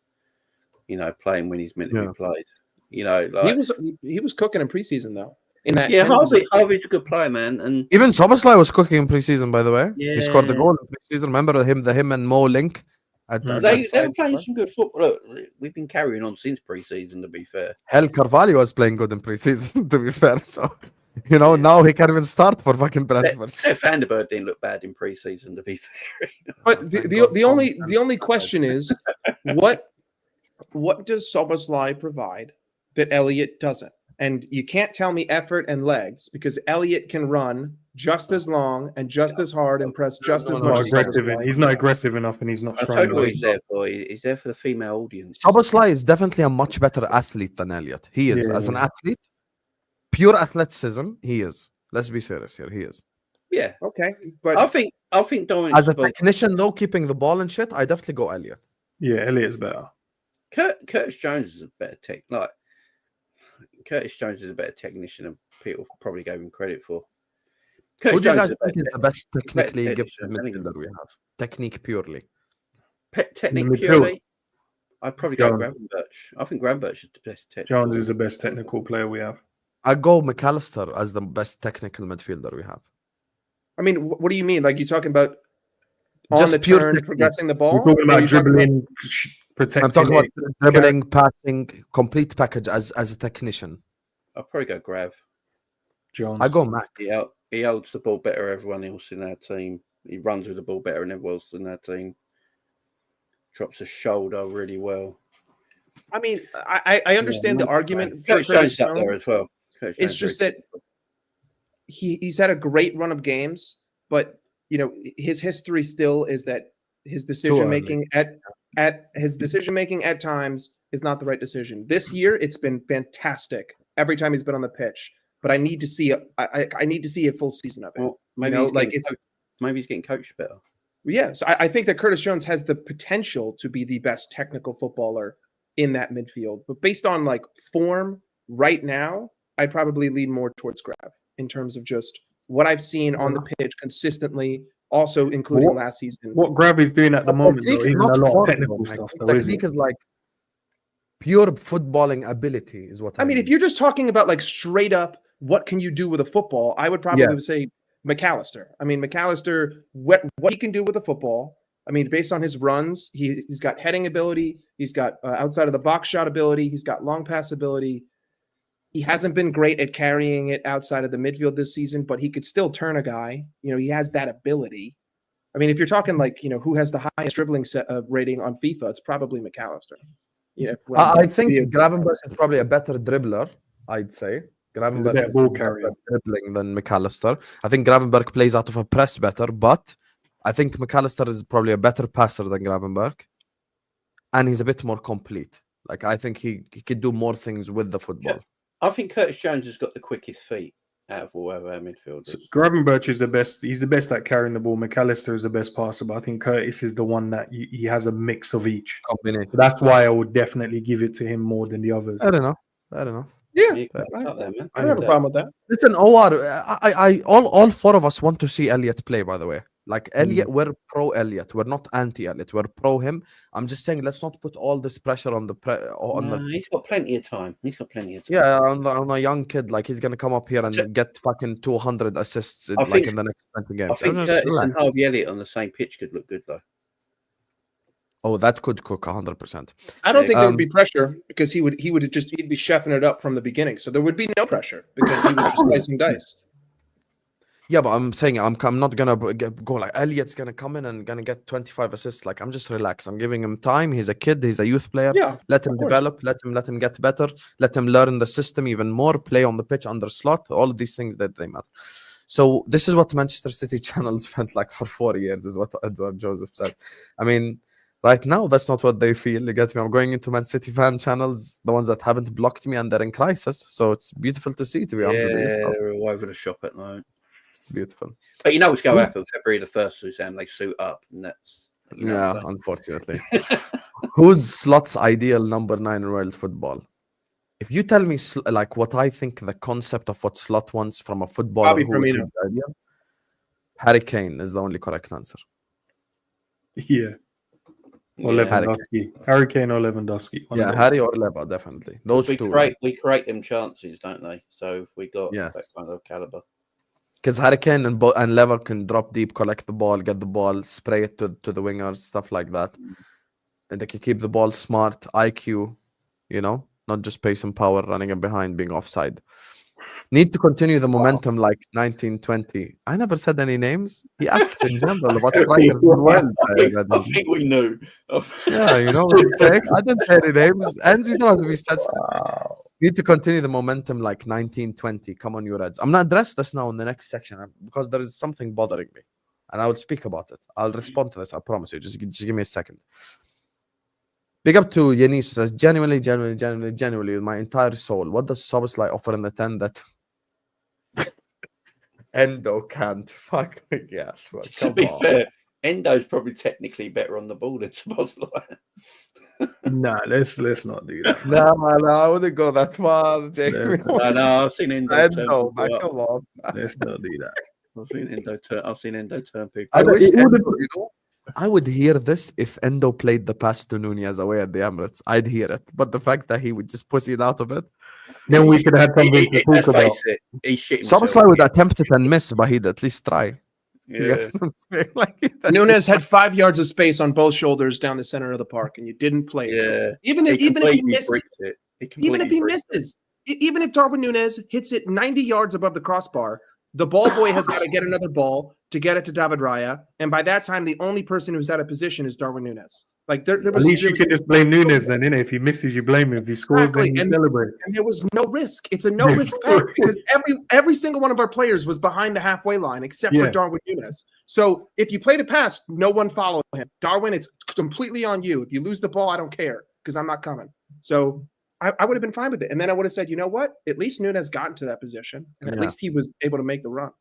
You know, playing when he's meant to be played. You know, like, he was cooking in preseason though. In that yeah, 10 position. Harvey's a good player, man. And Even Szoboszlai was cooking in preseason, by the way. Yeah. He scored the goal in preseason. Remember him and Mo link? they were playing some good football. Look, we've been carrying on since preseason, to be fair. Hell, Carvalho was playing good in preseason, to be fair. So, you know, now he can't even start for fucking Brentford. Seth Vandenberg didn't look bad in preseason, to be fair. But the only question is, what does Szoboszlai provide that Elliott doesn't? And you can't tell me effort and legs because Elliott can run just as long and just as hard and press just as much. He's not aggressive enough and he's not I strong told you what enough. he's there for. He's there for the female audience. Szoboszlai is definitely a much better athlete than Elliott. He is. As an athlete, pure athleticism, he is. Let's be serious here. He is. Yeah. Okay, but I think Dominic As a technician, though, keeping the ball and shit, I definitely go Elliott. Yeah, Elliott's better. Curtis Jones is a better Curtis Jones is a better technician than people probably gave him credit for. Who do you guys is think is the best technically better gifted technician, midfielder we have? Technique purely. Technique Midfield. purely, I'd probably go Jones. Gravenberch. I think Gravenberch is the best technical. Jones is the best technical player we have. I go McAllister as the best technical midfielder we have. I mean, what do you mean? Like you talking about on Just the pure turn, technique. progressing the ball? We're talking Or about you talking dribbling, protecting. I'm talking about it. dribbling, passing, complete package as a technician. I'd probably go Grav. Jones. I go Mac. He holds the ball better than everyone else in our team. He runs with the ball better than everyone else in our team. Drops a shoulder really well. I mean, I understand the argument. Curtis for Jones Curtis up there Jones. as well. Curtis It's Jones just very that he's had a great run of games, but you know his history still is that his decision making at times is not the right decision. This year, it's been fantastic every time he's been on the pitch. But I need to see I need to see a full season of it. Well, maybe maybe he's getting coached better. Yeah, so I think that Curtis Jones has the potential to be the best technical footballer in that midfield. But based on like form right now, I'd probably lean more towards Grav in terms of just what I've seen on the pitch consistently, also including last season. What Grav is doing at the moment, though, isn't a lot of technical stuff. Technique is like pure footballing ability, is what I mean. If you're just talking about like straight up, what can you do with a football? I would probably say McAllister. I mean, McAllister, what he can do with a football. I mean, based on his runs, he's got heading ability. He's got outside of the box shot ability. He's got long pass ability. He hasn't been great at carrying it outside of the midfield this season, but he could still turn a guy. You know, he has that ability. I mean, if you're talking like, you know, who has the highest dribbling rating on FIFA, it's probably McAllister. Yeah, I think Gravenberch is probably a better dribbler, I'd say. Gravenberch is better dribbling than McAllister. I think Gravenberch plays out of a press better, but I think McAllister is probably a better passer than Gravenberch. And he's a bit more complete. Like, I think he could do more things with the football. Yeah. I think Curtis Jones has got the quickest feet out of all of our midfielders. So Gravenberch is the best. He's the best at carrying the ball. McAllister is the best passer, but I think Curtis is the one that he has a mix of each. Combination. So that's why I would definitely give it to him more than the others. I don't know. Yeah, I don't have a problem with that. Listen, OR, all four of us want to see Elliot play, by the way. Like, Elliot, we're pro Elliot. We're not anti Elliot. We're pro him. I'm just saying, let's not put all this pressure on he's got plenty of time. Yeah, on a young kid. Like, he's gonna come up here and get fucking 200 assists in the next 20 games. I think Curtis and Harvey Elliott on the same pitch could look good, though. Oh, that could cook 100%. I don't think there would be pressure because he'd be chefing it up from the beginning. So there would be no pressure because he was just slicing dice. Yeah, but I'm saying I'm not gonna go like Elliot's gonna come in and gonna get 25 assists. Like, I'm just relaxed. I'm giving him time. He's a kid. He's a youth player. Yeah, let him develop. Let him get better. Let him learn the system even more. Play on the pitch under slot. All of these things that they matter. So this is what Manchester City channels felt like for 4 years. Is what Edward Joseph says. I mean, right now that's not what they feel. You get me? I'm going into Man City fan channels, the ones that haven't blocked me, and they're in crisis. So it's beautiful to see. To be honest with you, they're all over the shop at night. It's beautiful. But you know what's going to happen February the 1st, Husam, they suit up. And that's, unfortunately. Who's Slot's ideal number 9 in world football? If you tell me like what I think the concept of what Slot wants from a footballer, Harry Kane is the only correct answer. Yeah. Or Lewandowski. Harry Kane or Lewandowski. Harry or Leva, definitely. Those two. We create them chances, don't they? So we got that kind of caliber. Because Harry Kane and Leva can drop deep, collect the ball, get the ball, spray it to the wingers, stuff like that. And they can keep the ball smart, IQ, you know, not just pace and power, running in behind, being offside. Need to continue the momentum like 1920. I never said any names. He asked in general about strikers in the world. I think we knew. Yeah, you know what I'm saying? I didn't say any names. Endz, you don't have to be sensitive. Need to continue the momentum like 1920. Come on, you Reds. I'm going to address this now in the next section because there is something bothering me. And I will speak about it. I'll respond to this, I promise you. Just give me a second. Big up to Yanis, who says, genuinely, with my entire soul, what does Szoboszlai offer in the 10 that Endo can't? Fuck me, yes. Well, to be fair, Endo's probably technically better on the ball than Szoboszlai. Nah, let's not do that. No, I wouldn't go that far, Jamie. No, I've seen Endo. Man, come on. Let's not do that. I've seen Endo turn people. I wish I would hear this if Endo played the pass to Nunez away at the Emirates. I'd hear it. But the fact that he would just pussy it out of it, then we could have something to talk about. Szoboszlai would attempt it and miss, but he'd at least try. Yeah. Nunez had 5 yards of space on both shoulders down the center of the park, and you didn't play it. Yeah. Even if he misses, even if Darwin Nunez hits it 90 yards above the crossbar, the ball boy has got to get another ball to get it to David Raya, and by that time, the only person who's out of position is Darwin Nunez. Like there At was. least there you was could just blame Nunes then, innit? If he misses, you blame him. If he scores, Exactly. then you And- celebrate. and there was no risk. It's a no risk pass because every single one of our players was behind the halfway line except for Yeah. Darwin Nunes. So if you play the pass, no one follow him. Darwin, it's completely on you. If you lose the ball, I don't care because I'm not coming. So I would have been fine with it. And then I would have said, you know what? At least Nunes got into that position. And at Yeah. least he was able to make the run.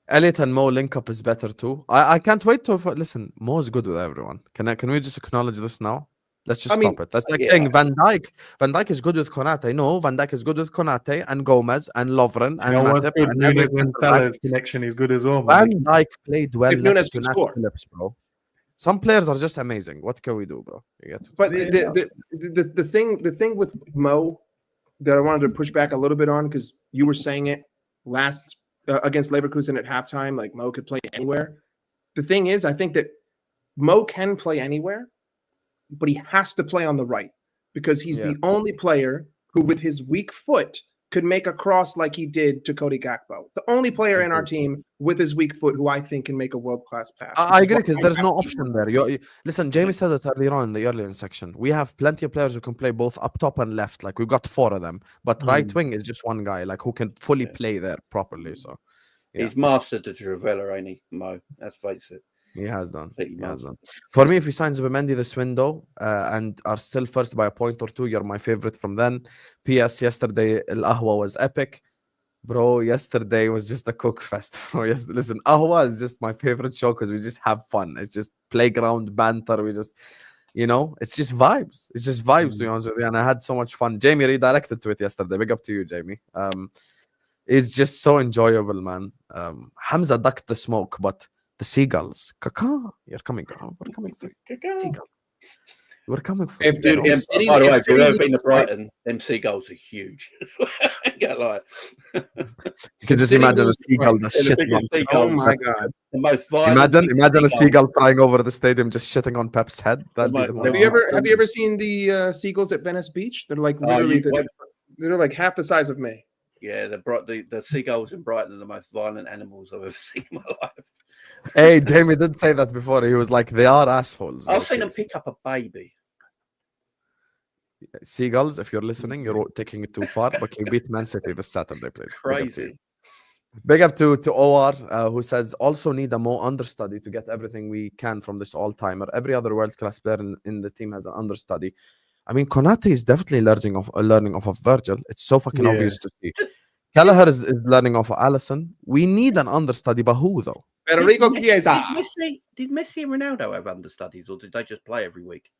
Elliot and Mo link up is better too. I can't wait to listen. Mo is good with everyone. Can we just acknowledge this now? Let's just I mean, stop it. That's like yeah. saying Van Dijk. Van Dijk is good with Konate. No, Van Dijk is good with Konate and Gomez and Lovren and You know what's Matip good? and every Nunes and centre back. Salah's connection is good as well, man. Van Dijk played well If Nunes next to can Nat score. Phillips, bro. Some players are just amazing. What can we do, bro? You get But what I'm saying? the thing with Mo that I wanted to push back a little bit on because you were saying it last against Leverkusen at halftime, like Mo could play anywhere. The thing is, I think that Mo can play anywhere, but he has to play on the right because he's Yeah. the only player who, with his weak foot, could make a cross like he did to Cody Gakpo. The only player in our team with his weak foot who I think can make a world-class pass. I agree Which is because why there's I no have option there. Listen, Jamie said it earlier on in the earlier section. We have plenty of players who can play both up top and left. Like we've got 4 of them, but right wing is just one guy, like who can fully play there properly. So yeah. He's mastered the Travella, ain't he, Mo? Let's face it. he has done. Pretty He has much. done. For me, if you sign Zubimendi this window and are still first by a point or 2, you're my favorite from then. P.S. Yesterday, El Ahwa was epic. Bro, yesterday was just a cook fest. Bro. Yes, listen, Ahwa is just my favorite show because we just have fun. It's just playground banter. We just, it's just vibes. It's just vibes, to be honest with you. And I had so much fun. Jamie redirected to it yesterday. Big up to you, Jamie. It's just so enjoyable, man. Hamza ducked the smoke, but the seagulls, kaka, you're coming. We're coming for you. Seagulls. We're coming for If- you. dude, you know? if City- By the way, if if you've City- ever been to Brighton, them seagulls are huge. I can't lie. You can just City imagine a was- seagull that's They're the shitting on. biggest seagulls. Oh my god! The most violent. Imagine a seagulls. seagull flying over the stadium just shitting on Pep's head. That'd be the Have most. Have you ever seen the seagulls at Venice Beach? They're like Oh, literally you- they're like half the size of me. Yeah, the seagulls in Brighton are the most violent animals I've ever seen in my life. Hey, Jamie did say that before. He was like, they are assholes. I've seen them pick up a baby. Seagulls, if you're listening, you're taking it too far. But you beat Man City this Saturday, please. Crazy. Big up to OR, who says also need a more understudy to get everything we can from this all-timer. Every other world-class player in the team has an understudy. I mean, Konate is definitely learning off of Virgil. It's so fucking Yeah. obvious to see. Kelleher is learning off of Allison. We need an understudy, but who though? Federico Did Chiesa. Messi and Ronaldo have understudies, or did they just play every week?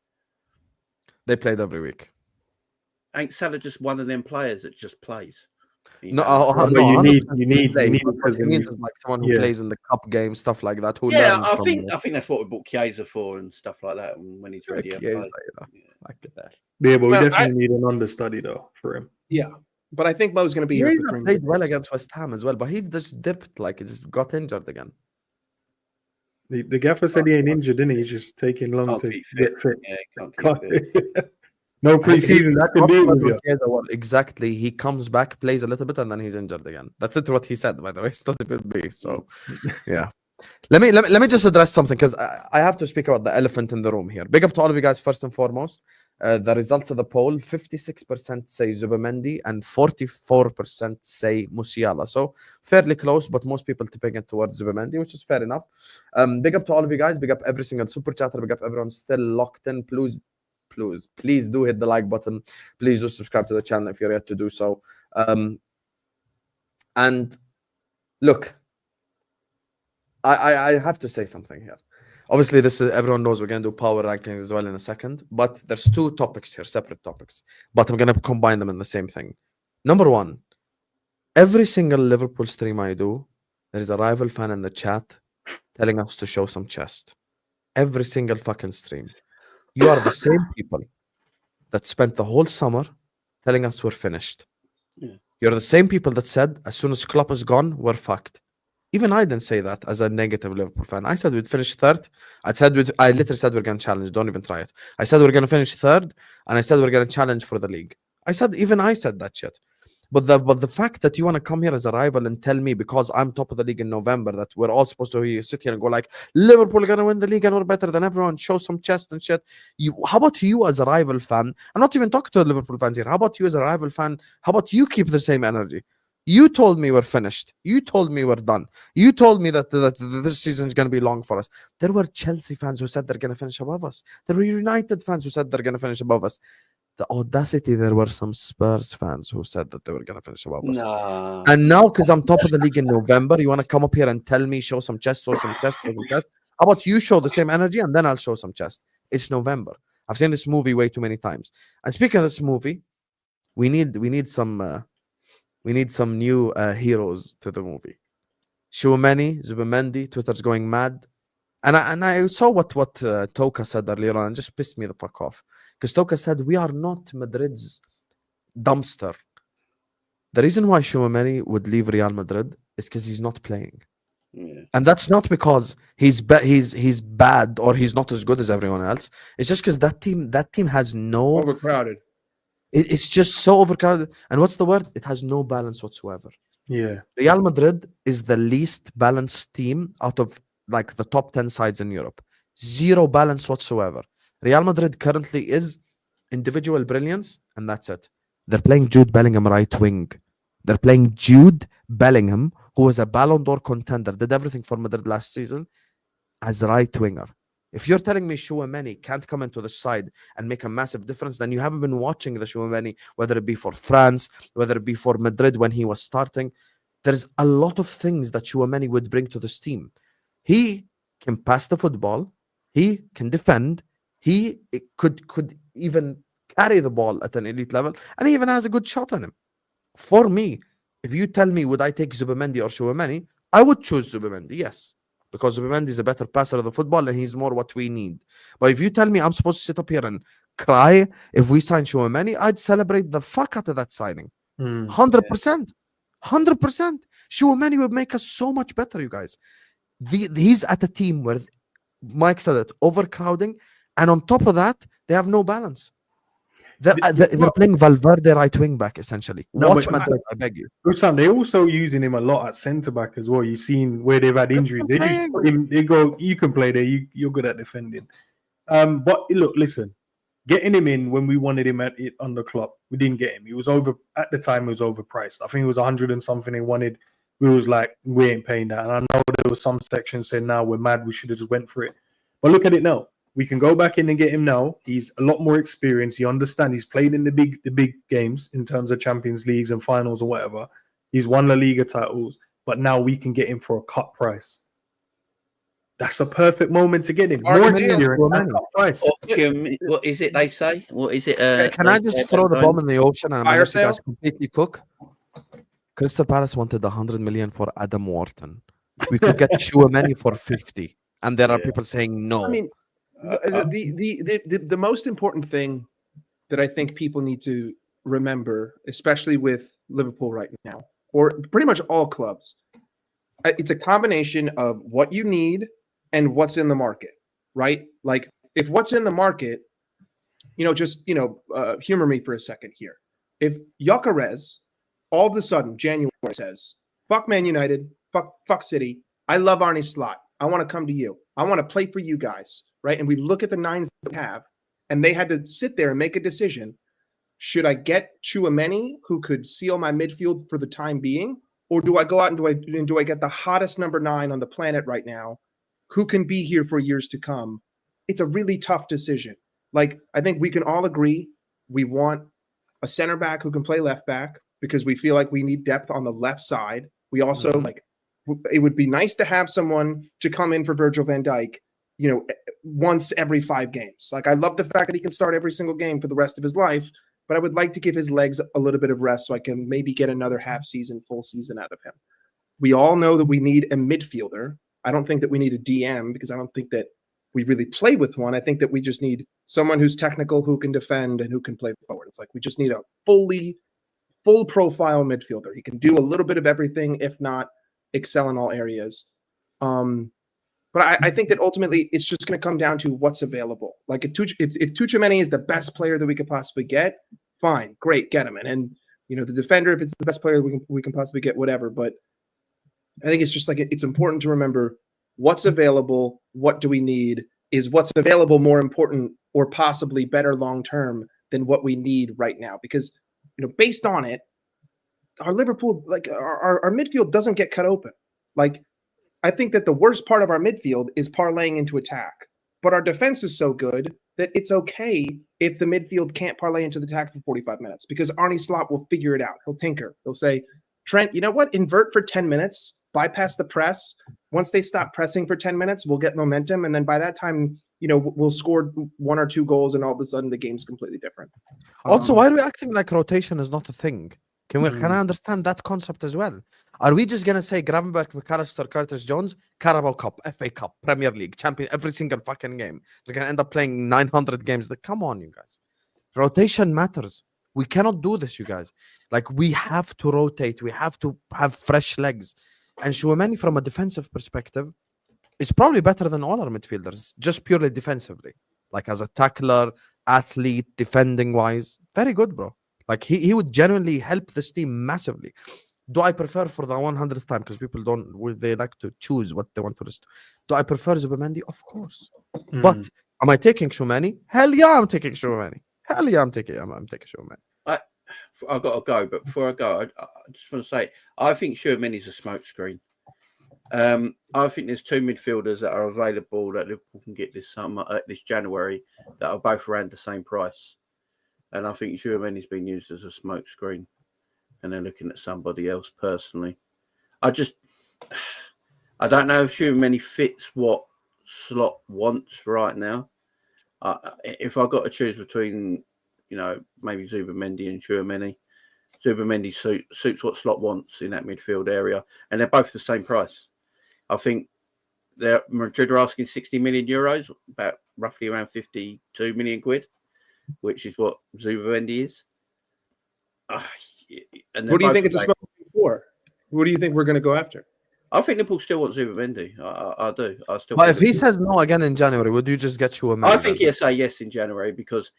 They played every week. Ain't Salah just one of them players that just plays? No, But no, you 100% need play, you but what need he means is like someone who Yeah. plays in the cup game, stuff like that. Who Yeah, learns I from think that's what we bought Chiesa for and stuff like that. When he's ready, to Chiesa, play. like that. Yeah, but we Well, definitely need an understudy though for him. Yeah, but I think Mo's going to be here. Chiesa For 3 played well minutes. against West Ham as well, but he just dipped, like he just got injured again. The gaffer said he ain't injured, didn't he? He's just taking long Can't to keep fit. get fit. Yeah, can't Can't- keep fit. No preseason. That can do it with you. Chiesa, well, exactly. He comes back, plays a little bit, and then he's injured again. That's literally what he said, by the way. It's not even me. So, yeah. Let me just address something because I have to speak about the elephant in the room here. Big up to all of you guys first and foremost. The results of the poll: 56% say Zubimendi and 44% say Musiala. So fairly close, but most people tipping it towards Zubimendi, which is fair enough. Big up to all of you guys. Big up every single super chatter. Big up everyone still locked in. Please do hit the like button. Please do subscribe to the channel if you're yet to do so. And look, I have to say something here. Obviously, this is everyone knows we're gonna do power rankings as well in a second, but there's 2 topics here, separate topics. But I'm gonna combine them in the same thing. Number 1, every single Liverpool stream I do, there is a rival fan in the chat telling us to show some chest. Every single fucking stream. You are the same people that spent the whole summer telling us we're finished. Yeah. You're the same people that said as soon as Klopp is gone, we're fucked. Even I didn't say that as a negative Liverpool fan. I said we'd finish third. I literally said we're going to challenge. Don't even try it. I said we're going to finish third, and I said we're going to challenge for the league. Even I said that shit. But the fact that you want to come here as a rival and tell me because I'm top of the league in November that we're all supposed to sit here and go like Liverpool are gonna win the league and we're better than everyone, show some chest and shit. How about you as a rival fan? I'm not even talking to the Liverpool fans here. How about you as a rival fan? How about you keep the same energy? You told me we're finished. You told me we're done. You told me that this season is going to be long for us. There were Chelsea fans who said they're going to finish above us. There were United fans who said they're going to finish above us. The audacity, there were some Spurs fans who said that they were going to finish above us. Nah. And now, because I'm top of the league in November, you want to come up here and tell me, show some chest, show some chest, show some chest. How about you show the same energy and then I'll show some chest? It's November. I've seen this movie way too many times. And speaking of this movie, we need some new heroes to the movie. Chouameni, Zubimendi, Twitter's going mad. And I saw what Toka said earlier on and just pissed me the fuck off. Because Toka said, we are not Madrid's dumpster. The reason why Chouameni would leave Real Madrid is because he's not playing. Yeah. And that's not because he's bad or he's not as good as everyone else. It's just because that team has no... Overcrowded. It's just so overcrowded. And what's the word? It has no balance whatsoever. Yeah. Real Madrid is the least balanced team out of like the top 10 sides in Europe. Zero balance whatsoever. Real Madrid currently is individual brilliance, and that's it. They're playing Jude Bellingham right wing. They're playing Jude Bellingham, who was a Ballon d'Or contender, did everything for Madrid last season, as right winger. If you're telling me Chouameni can't come into the side and make a massive difference, then you haven't been watching the Chouameni, whether it be for France, whether it be for Madrid when he was starting. There's a lot of things that Chouameni would bring to this team. He can pass the football. He can defend. He could even carry the ball at an elite level, and he even has a good shot on him. For me, if you tell me would I take Zubimendi or Chouameni, I would choose Zubimendi, yes. Because Zubimendi is a better passer of the football and he's more what we need. But if you tell me I'm supposed to sit up here and cry if we sign Chouameni, I'd celebrate the fuck out of that signing. 100%. 100%. Chouameni would make us so much better, you guys. He's at a team where, Mike said it, overcrowding. And on top of that, they have no balance. They're playing Valverde right wing back, essentially. No, Watch but- Madrid, I beg you. Husam, they're also using him a lot at centre back as well. You've seen where they've had injuries. They just put him, they go, you can play there. You're good at defending. But look, listen, getting him in when we wanted him on the Klopp, we didn't get him. He was at the time. He was overpriced. I think it was 100 and something they wanted. We was like, we ain't paying that. And I know there was some sections saying, now we're mad. We should have just went for it. But look at it now. We can go back in and get him now. He's a lot more experienced. He understands. He's played in the big games in terms of Champions Leagues and finals or whatever. He's won La Liga titles, but now we can get him for a cut price. That's a perfect moment to get him. More than a cut price. What is it they say? What is it? Can I just throw the bomb in the ocean and I'm Fire let you guys sale? completely cook? Crystal Palace wanted 100 million for Adam Wharton. We could get Chouameni for 50, and there are people saying no. I mean, the most important thing that I think people need to remember, especially with Liverpool right now, or pretty much all clubs, it's a combination of what you need and what's in the market, right? Like if what's in the market, humor me for a second here. If Gyökeres all of a sudden January says, "Fuck Man United, fuck City, I love Arne Slot, I want to come to you, I want to play for you guys." Right? And we look at the nines that we have, and they had to sit there and make a decision. Should I get Chouameni, who could seal my midfield for the time being? Or do I go out and do I get the hottest number 9 on the planet right now, who can be here for years to come? It's a really tough decision. Like, I think we can all agree we want a center back who can play left back because we feel like we need depth on the left side. We also it would be nice to have someone to come in for Virgil van Dijk, once every 5 games. Like, I love the fact that he can start every single game for the rest of his life, but I would like to give his legs a little bit of rest so I can maybe get another half season, full season out of him. We all know that we need a midfielder. I don't think that we need a DM because I don't think that we really play with one. I think that we just need someone who's technical, who can defend, and who can play forward. It's like we just need a full profile midfielder. He can do a little bit of everything, if not excel in all areas. But I think that ultimately it's just going to come down to what's available. Like if Chouameni is the best player that we could possibly get, fine, great, get him. And You know, the defender, if it's the best player we can possibly get, whatever. But I think it's just like it's important to remember what's available, what do we need? Is what's available more important or possibly better long term than what we need right now? Because, you know, based on it, our Liverpool, like our midfield doesn't get cut open. Like, I think that the worst part of our midfield is parlaying into attack. But our defense is so good that it's okay if the midfield can't parlay into the attack for 45 minutes because Arne Slot will figure it out. He'll tinker. He'll say, Trent, you know what? Invert for 10 minutes, bypass the press. Once they stop pressing for 10 minutes, we'll get momentum. And then by that time, you know, we'll score 1 or 2 goals and all of a sudden the game's completely different. Also, why are we acting like rotation is not a thing? Can I understand that concept as well? Are we just gonna say Gravenberch, McAllister, Curtis Jones, Carabao Cup, FA Cup, Premier League, Champion, every single fucking game? They're gonna end up playing 900 games. Like, come on, you guys. Rotation matters. We cannot do this, you guys. Like, we have to rotate. We have to have fresh legs. And Chouameni, from a defensive perspective, is probably better than all our midfielders, just purely defensively. Like, as a tackler, athlete, defending wise, very good, bro. Like, he would genuinely help this team massively. Do I prefer for the 100th time, because people they like to choose what they want to list. Do I prefer Zubimendi? Of course. But am I taking Chouameni? Hell yeah, I'm taking Chouameni. Hell yeah, I'm taking Chouameni. I've got to go, but before I go, I just want to say, I think Chouameni's a smokescreen. I think there's 2 midfielders that are available that Liverpool can get this summer, this January, that are both around the same price. And I think Chouameni's been used as a smokescreen. And they're looking at somebody else personally. I don't know if Chouameni fits what Slot wants right now. If I've got to choose between, you know, maybe Zubimendi and Chouameni, Zubimendi suits what Slot wants in that midfield area, and they're both the same price. I think Madrid are asking 60 million euros, about roughly around 52 million quid, which is what Zubimendi is. And what do you think it's a smoke for? What do you think we're going to go after? I think Liverpool still want Zubimendi. I do. I still. But if he says no again in January, would you just get Chouameni? I think he'll say yes in January because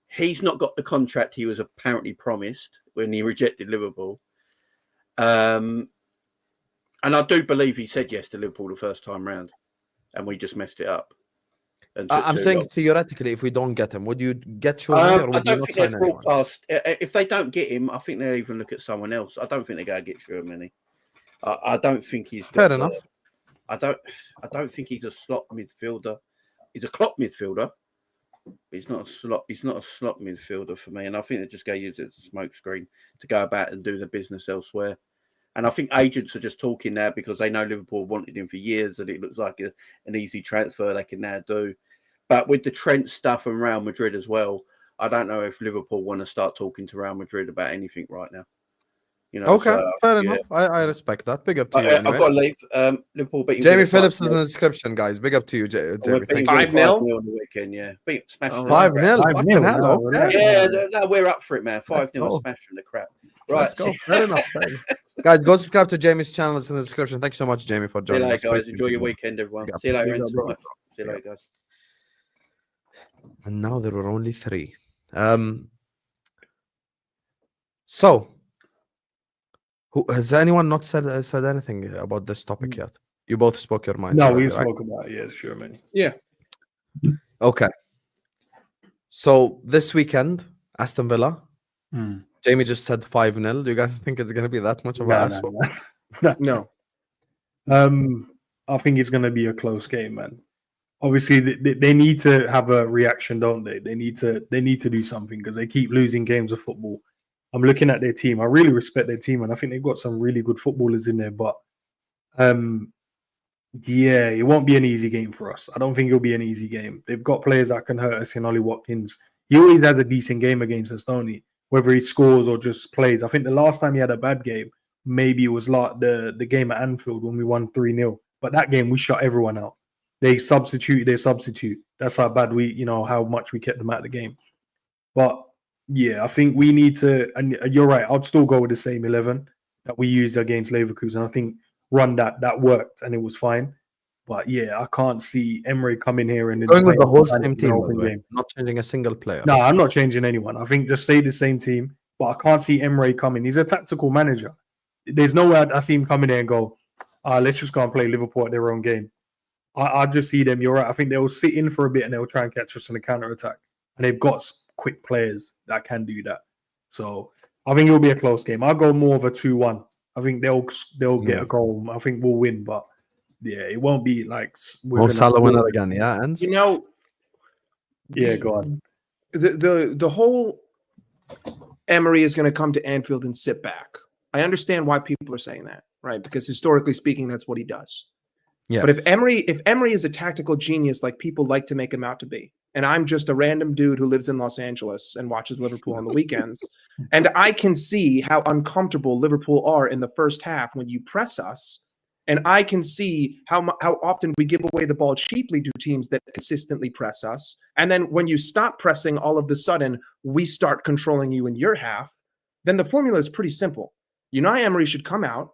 he's not got the contract he was apparently promised when he rejected Liverpool. And I do believe he said yes to Liverpool the first time round, and we just messed it up. I'm saying theoretically, if we don't get him, would you get Chouameni or would you not sign anyone? If they don't get him, I think they'll even look at someone else. I don't think they're going to get Chouameni. I don't think he's fair enough. I don't think he's a slot midfielder. He's a Klopp midfielder. But he's not a slot midfielder for me. And I think they're just going to use it as a smokescreen to go about and do the business elsewhere. And I think agents are just talking now because they know Liverpool wanted him for years and it looks like an easy transfer they can now do. But with the Trent stuff and Real Madrid as well, I don't know if Liverpool want to start talking to Real Madrid about anything right now. You know, okay, fair enough. I respect that. Big up to you. Anyway. I've got to leave. Liverpool beating Jamie Phillips is in the description, guys. Big up to you, Jamie. 5-0 on the weekend, yeah. 5-0. Fucking hell. Yeah, no, we're up for it, man. 5-0 smashing the crap. Right. Let's go. Fair enough. Guys, go subscribe to Jamie's channel. It's in the description. Thank you so much, Jamie, for joining us. See you later, guys. Enjoy your weekend, everyone. See you later. See you later, guys. And now there were only 3. So, has anyone not said anything about this topic yet? You both spoke your minds. No, we spoke about it. Yeah, sure, man. Yeah. Okay. So this weekend, Aston Villa. Jamie just said 5-0. Do you guys think it's going to be that much of an ass? No. I think it's going to be a close game, man. Obviously, they need to have a reaction, don't they? They need to do something because they keep losing games of football. I'm looking at their team. I really respect their team, and I think they've got some really good footballers in there. But yeah, it won't be an easy game for us. I don't think it'll be an easy game. They've got players that can hurt us in Ollie Watkins. He always has a decent game against us, don't he? Whether he scores or just plays. I think the last time he had a bad game, maybe it was like the game at Anfield when we won 3-0. But that game, we shut everyone out. They substitute. That's how bad how much we kept them out of the game. But yeah, I think we need to, and you're right, I'd still go with the same 11 that we used against Leverkusen. I think that worked and it was fine. But yeah, I can't see Emery coming here and going with the whole same team, not changing a single player. No, I'm not changing anyone. I think just stay the same team. but I can't see Emery coming. He's a tactical manager. There's no way I see him coming there and go, let's just go and play Liverpool at their own game. I just see them. You're right. I think they'll sit in for a bit and they'll try and catch us on the counter attack. And they've got quick players that can do that. So I think it'll be a close game. I'll go more of a 2-1. I think they'll get a goal. I think we'll win, but yeah, it won't be like Mo Salah winner again. Yeah, Endz. You know, yeah, go on. The whole Emery is going to come to Anfield and sit back. I understand why people are saying that, right? Because historically speaking, that's what he does. Yes. But if Emery is a tactical genius like people like to make him out to be, and I'm just a random dude who lives in Los Angeles and watches Liverpool on the weekends, and I can see how uncomfortable Liverpool are in the first half when you press us, and I can see how often we give away the ball cheaply to teams that consistently press us, and then when you stop pressing, all of a sudden we start controlling you in your half, then the formula is pretty simple. Unai Emery should come out,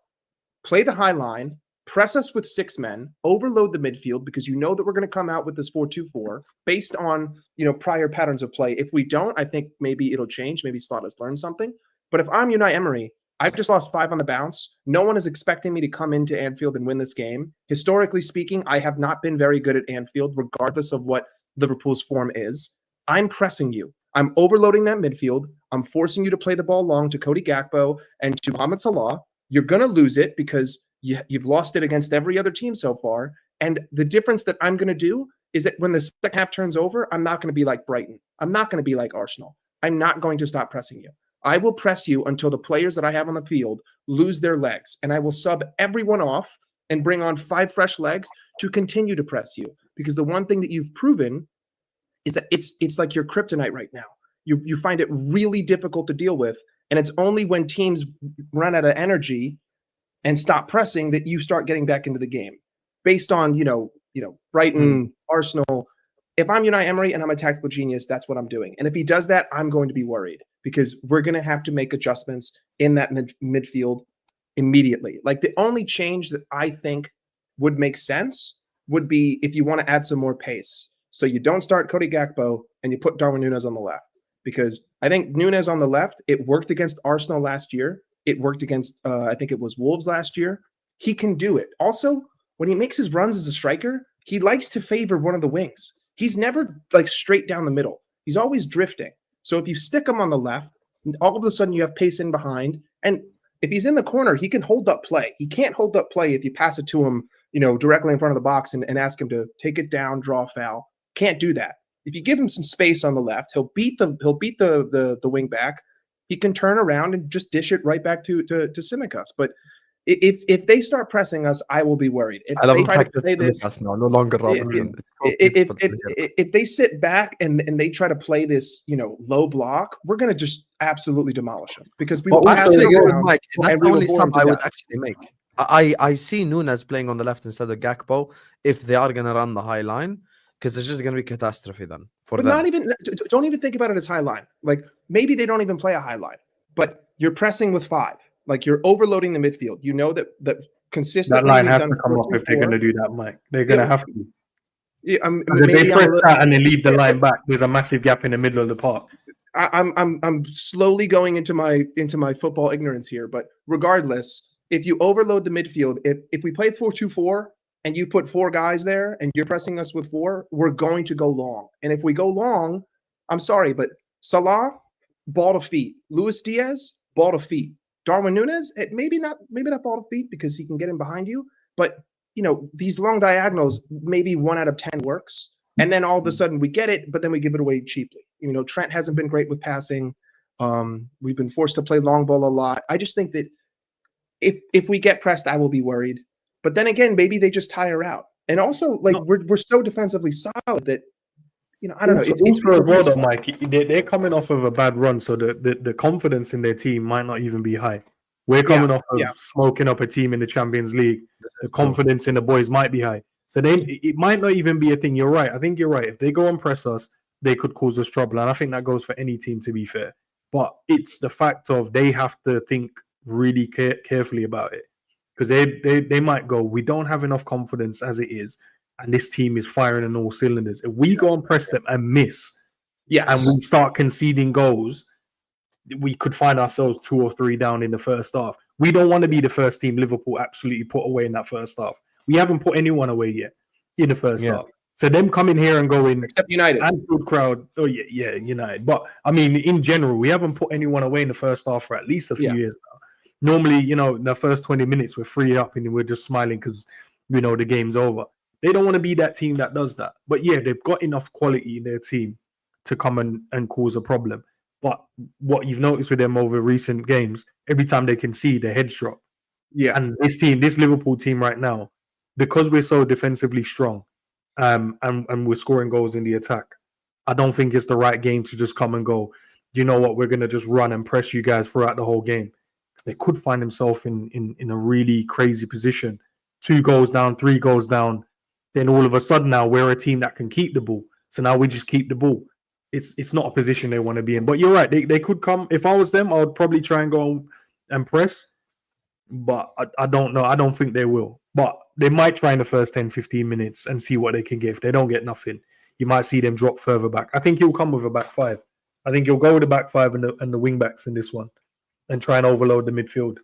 play the high line, press us with 6 men, overload the midfield because you know that we're going to come out with this 4-2-4 based on, prior patterns of play. If we don't, I think maybe it'll change. Maybe Slot has learned something. But if I'm Unai Emery, I've just lost 5 on the bounce. No one is expecting me to come into Anfield and win this game. Historically speaking, I have not been very good at Anfield, regardless of what Liverpool's form is. I'm pressing you. I'm overloading that midfield. I'm forcing you to play the ball long to Cody Gakpo and to Mohamed Salah. You're going to lose it because you've lost it against every other team so far. And the difference that I'm going to do is that when the second half turns over, I'm not going to be like Brighton. I'm not going to be like Arsenal. I'm not going to stop pressing you. I will press you until the players that I have on the field lose their legs. And I will sub everyone off and bring on 5 fresh legs to continue to press you. Because the one thing that you've proven is that it's like your kryptonite right now. You find it really difficult to deal with. And it's only when teams run out of energy and stop pressing that you start getting back into the game. Based on, Brighton, Arsenal. If I'm Unai Emery and I'm a tactical genius, that's what I'm doing. And if he does that, I'm going to be worried because we're going to have to make adjustments in that midfield immediately. Like the only change that I think would make sense would be if you want to add some more pace. So you don't start Cody Gakpo and you put Darwin Núñez on the left. Because I think Núñez on the left, it worked against Arsenal last year. It worked against, I think it was Wolves last year. He can do it. Also, when he makes his runs as a striker, he likes to favor one of the wings. He's never like straight down the middle. He's always drifting. So if you stick him on the left, all of a sudden you have pace in behind. And if he's in the corner, he can hold up play. He can't hold up play if you pass it to him, directly in front of the box and ask him to take it down, draw a foul. Can't do that. If you give him some space on the left, he'll beat the wing back. He can turn around and just dish it right back to Tsimikas. But if they start pressing us, I will be worried. If they try to play this now, no longer Robertson. If they sit back and they try to play this, low block, we're going to just absolutely demolish them because we will pass it around. Mike, that's the only sub I would actually make. I see Núñez playing on the left instead of Gakpo if they are going to run the high line. Because it's just going to be catastrophe then for them. Don't even think about it as high line. Like maybe they don't even play a high line, but you're pressing with 5. Like you're overloading the midfield. You know that consistently that line has to come off if they're going to do that, Mike. They're going to have to. Yeah, if they press that and they leave the line back, there's a massive gap in the middle of the park. I'm slowly going into my football ignorance here, but regardless, if you overload the midfield, if we played 4-2-4. And you put 4 guys there and you're pressing us with 4, we're going to go long. And if we go long, I'm sorry, but Salah, ball to feet. Luis Diaz, ball to feet. Darwin Núñez, maybe not ball to feet because he can get in behind you. But, these long diagonals, maybe 1 out of 10 works. And then all of a sudden we get it, but then we give it away cheaply. Trent hasn't been great with passing. We've been forced to play long ball a lot. I just think that if we get pressed, I will be worried. But then again, maybe they just tire out. And also, we're so defensively solid that, I don't know. It's well though, Mike. They're coming off of a bad run, so the confidence in their team might not even be high. We're coming off of smoking up a team in the Champions League. The confidence in the boys might be high. So it might not even be a thing. You're right. I think you're right. If they go and press us, they could cause us trouble. And I think that goes for any team, to be fair. But it's the fact of they have to think really carefully about it. Because they might go, we don't have enough confidence as it is, and this team is firing on all cylinders. If we go and press them and miss, and we start conceding goals, we could find ourselves 2 or 3 down in the first half. We don't want to be the first team Liverpool absolutely put away in that first half. We haven't put anyone away yet in the first half. So them coming here and going Except United. Anfield crowd. Oh yeah, United. But I mean, in general, we haven't put anyone away in the first half for at least a few years now. Normally, in the first 20 minutes, we're free up and we're just smiling because we know the game's over. They don't want to be that team that does that. But yeah, they've got enough quality in their team to come and cause a problem. But what you've noticed with them over recent games, every time they can see, their heads drop. Yeah. And this Liverpool team right now, because we're so defensively strong, and we're scoring goals in the attack, I don't think it's the right game to just come and go, you know what, we're going to just run and press you guys throughout the whole game. They could find themselves in a really crazy position. 2 goals down, 3 goals down. Then all of a sudden now we're a team that can keep the ball. So now we just keep the ball. It's not a position they want to be in. But you're right. They could come. If I was them, I would probably try and go and press. But I don't know. I don't think they will. But they might try in the first 10, 15 minutes and see what they can give. If they don't get nothing, you might see them drop further back. I think he'll come with a back 5. I think he'll go with the back 5 and the wing backs in this one and try and overload the midfield.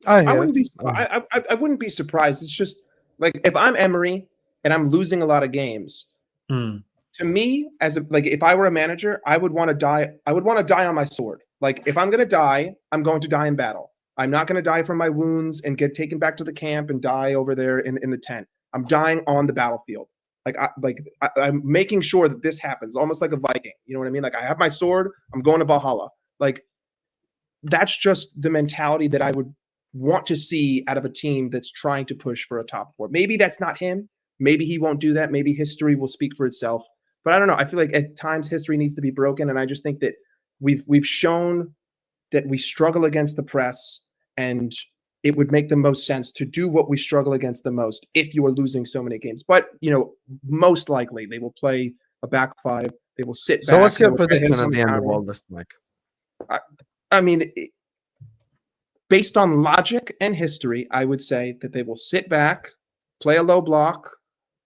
I wouldn't be surprised. It's just like if I'm Emery and I'm losing a lot of games, to me, if I were a manager, I would want to die. I would want to die on my sword. Like if I'm going to die, I'm going to die in battle. I'm not going to die from my wounds and get taken back to the camp and die over there in the tent. I'm dying on the battlefield. I'm making sure that this happens, almost like a Viking. You know what I mean? Like I have my sword. I'm going to Valhalla. Like that's just the mentality that I would want to see out of a team that's trying to push for a top 4. Maybe that's not him. Maybe he won't do that. Maybe history will speak for itself. But I don't know. I feel like at times history needs to be broken, and I just think that we've shown that we struggle against the press, and it would make the most sense to do what we struggle against the most if you are losing so many games. But most likely they will play a back 5. They will sit back. So what's your prediction at the end of all this, Mike? I mean, based on logic and history, I would say that they will sit back, play a low block.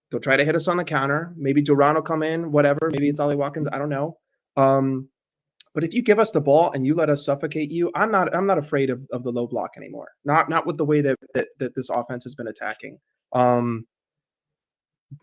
They'll try to hit us on the counter. Maybe Duran will come in, whatever. Maybe it's Ollie Watkins. I don't know. But if you give us the ball and you let us suffocate you, I'm not afraid of the low block anymore. Not with the way that this offense has been attacking.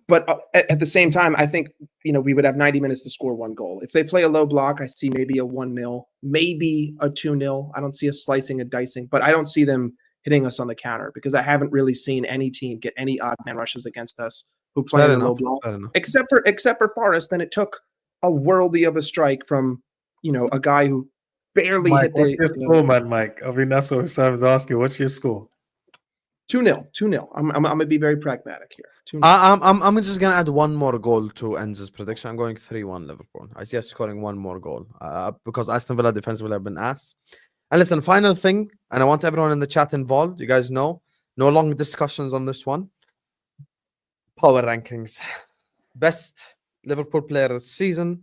But at the same time, I think we would have 90 minutes to score 1 goal. If they play a low block, I see maybe a 1-0, maybe a 2-0. I don't see us slicing and dicing, but I don't see them hitting us on the counter because I haven't really seen any team get any odd man rushes against us who play in a low block, except for Forest. Then it took a worldie of a strike from a guy who barely hit the. What's your score, man, Mike? I mean, that's what Sam's asking. What's your score? 2-0. 2-0. I'm gonna be very pragmatic here. 2-0. I'm just gonna add 1 more goal to Endz's prediction. I'm going 3-1 Liverpool. I see us scoring 1 more goal because Aston Villa defense will have been asked. And listen, final thing, and I want everyone in the chat involved. You guys know, no long discussions on this one. Power rankings, best Liverpool player this season,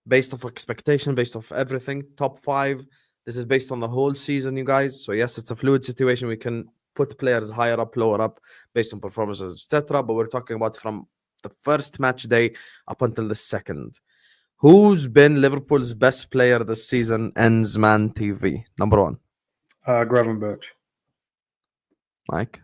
based off expectation, based off everything. Top 5. This is based on the whole season, you guys. So yes, it's a fluid situation. We can put players higher up, lower up, based on performances, etc. But we're talking about from the first match day up until the second. Who's been Liverpool's best player this season? Endz Man TV. Number 1. Gravenberch. Mike.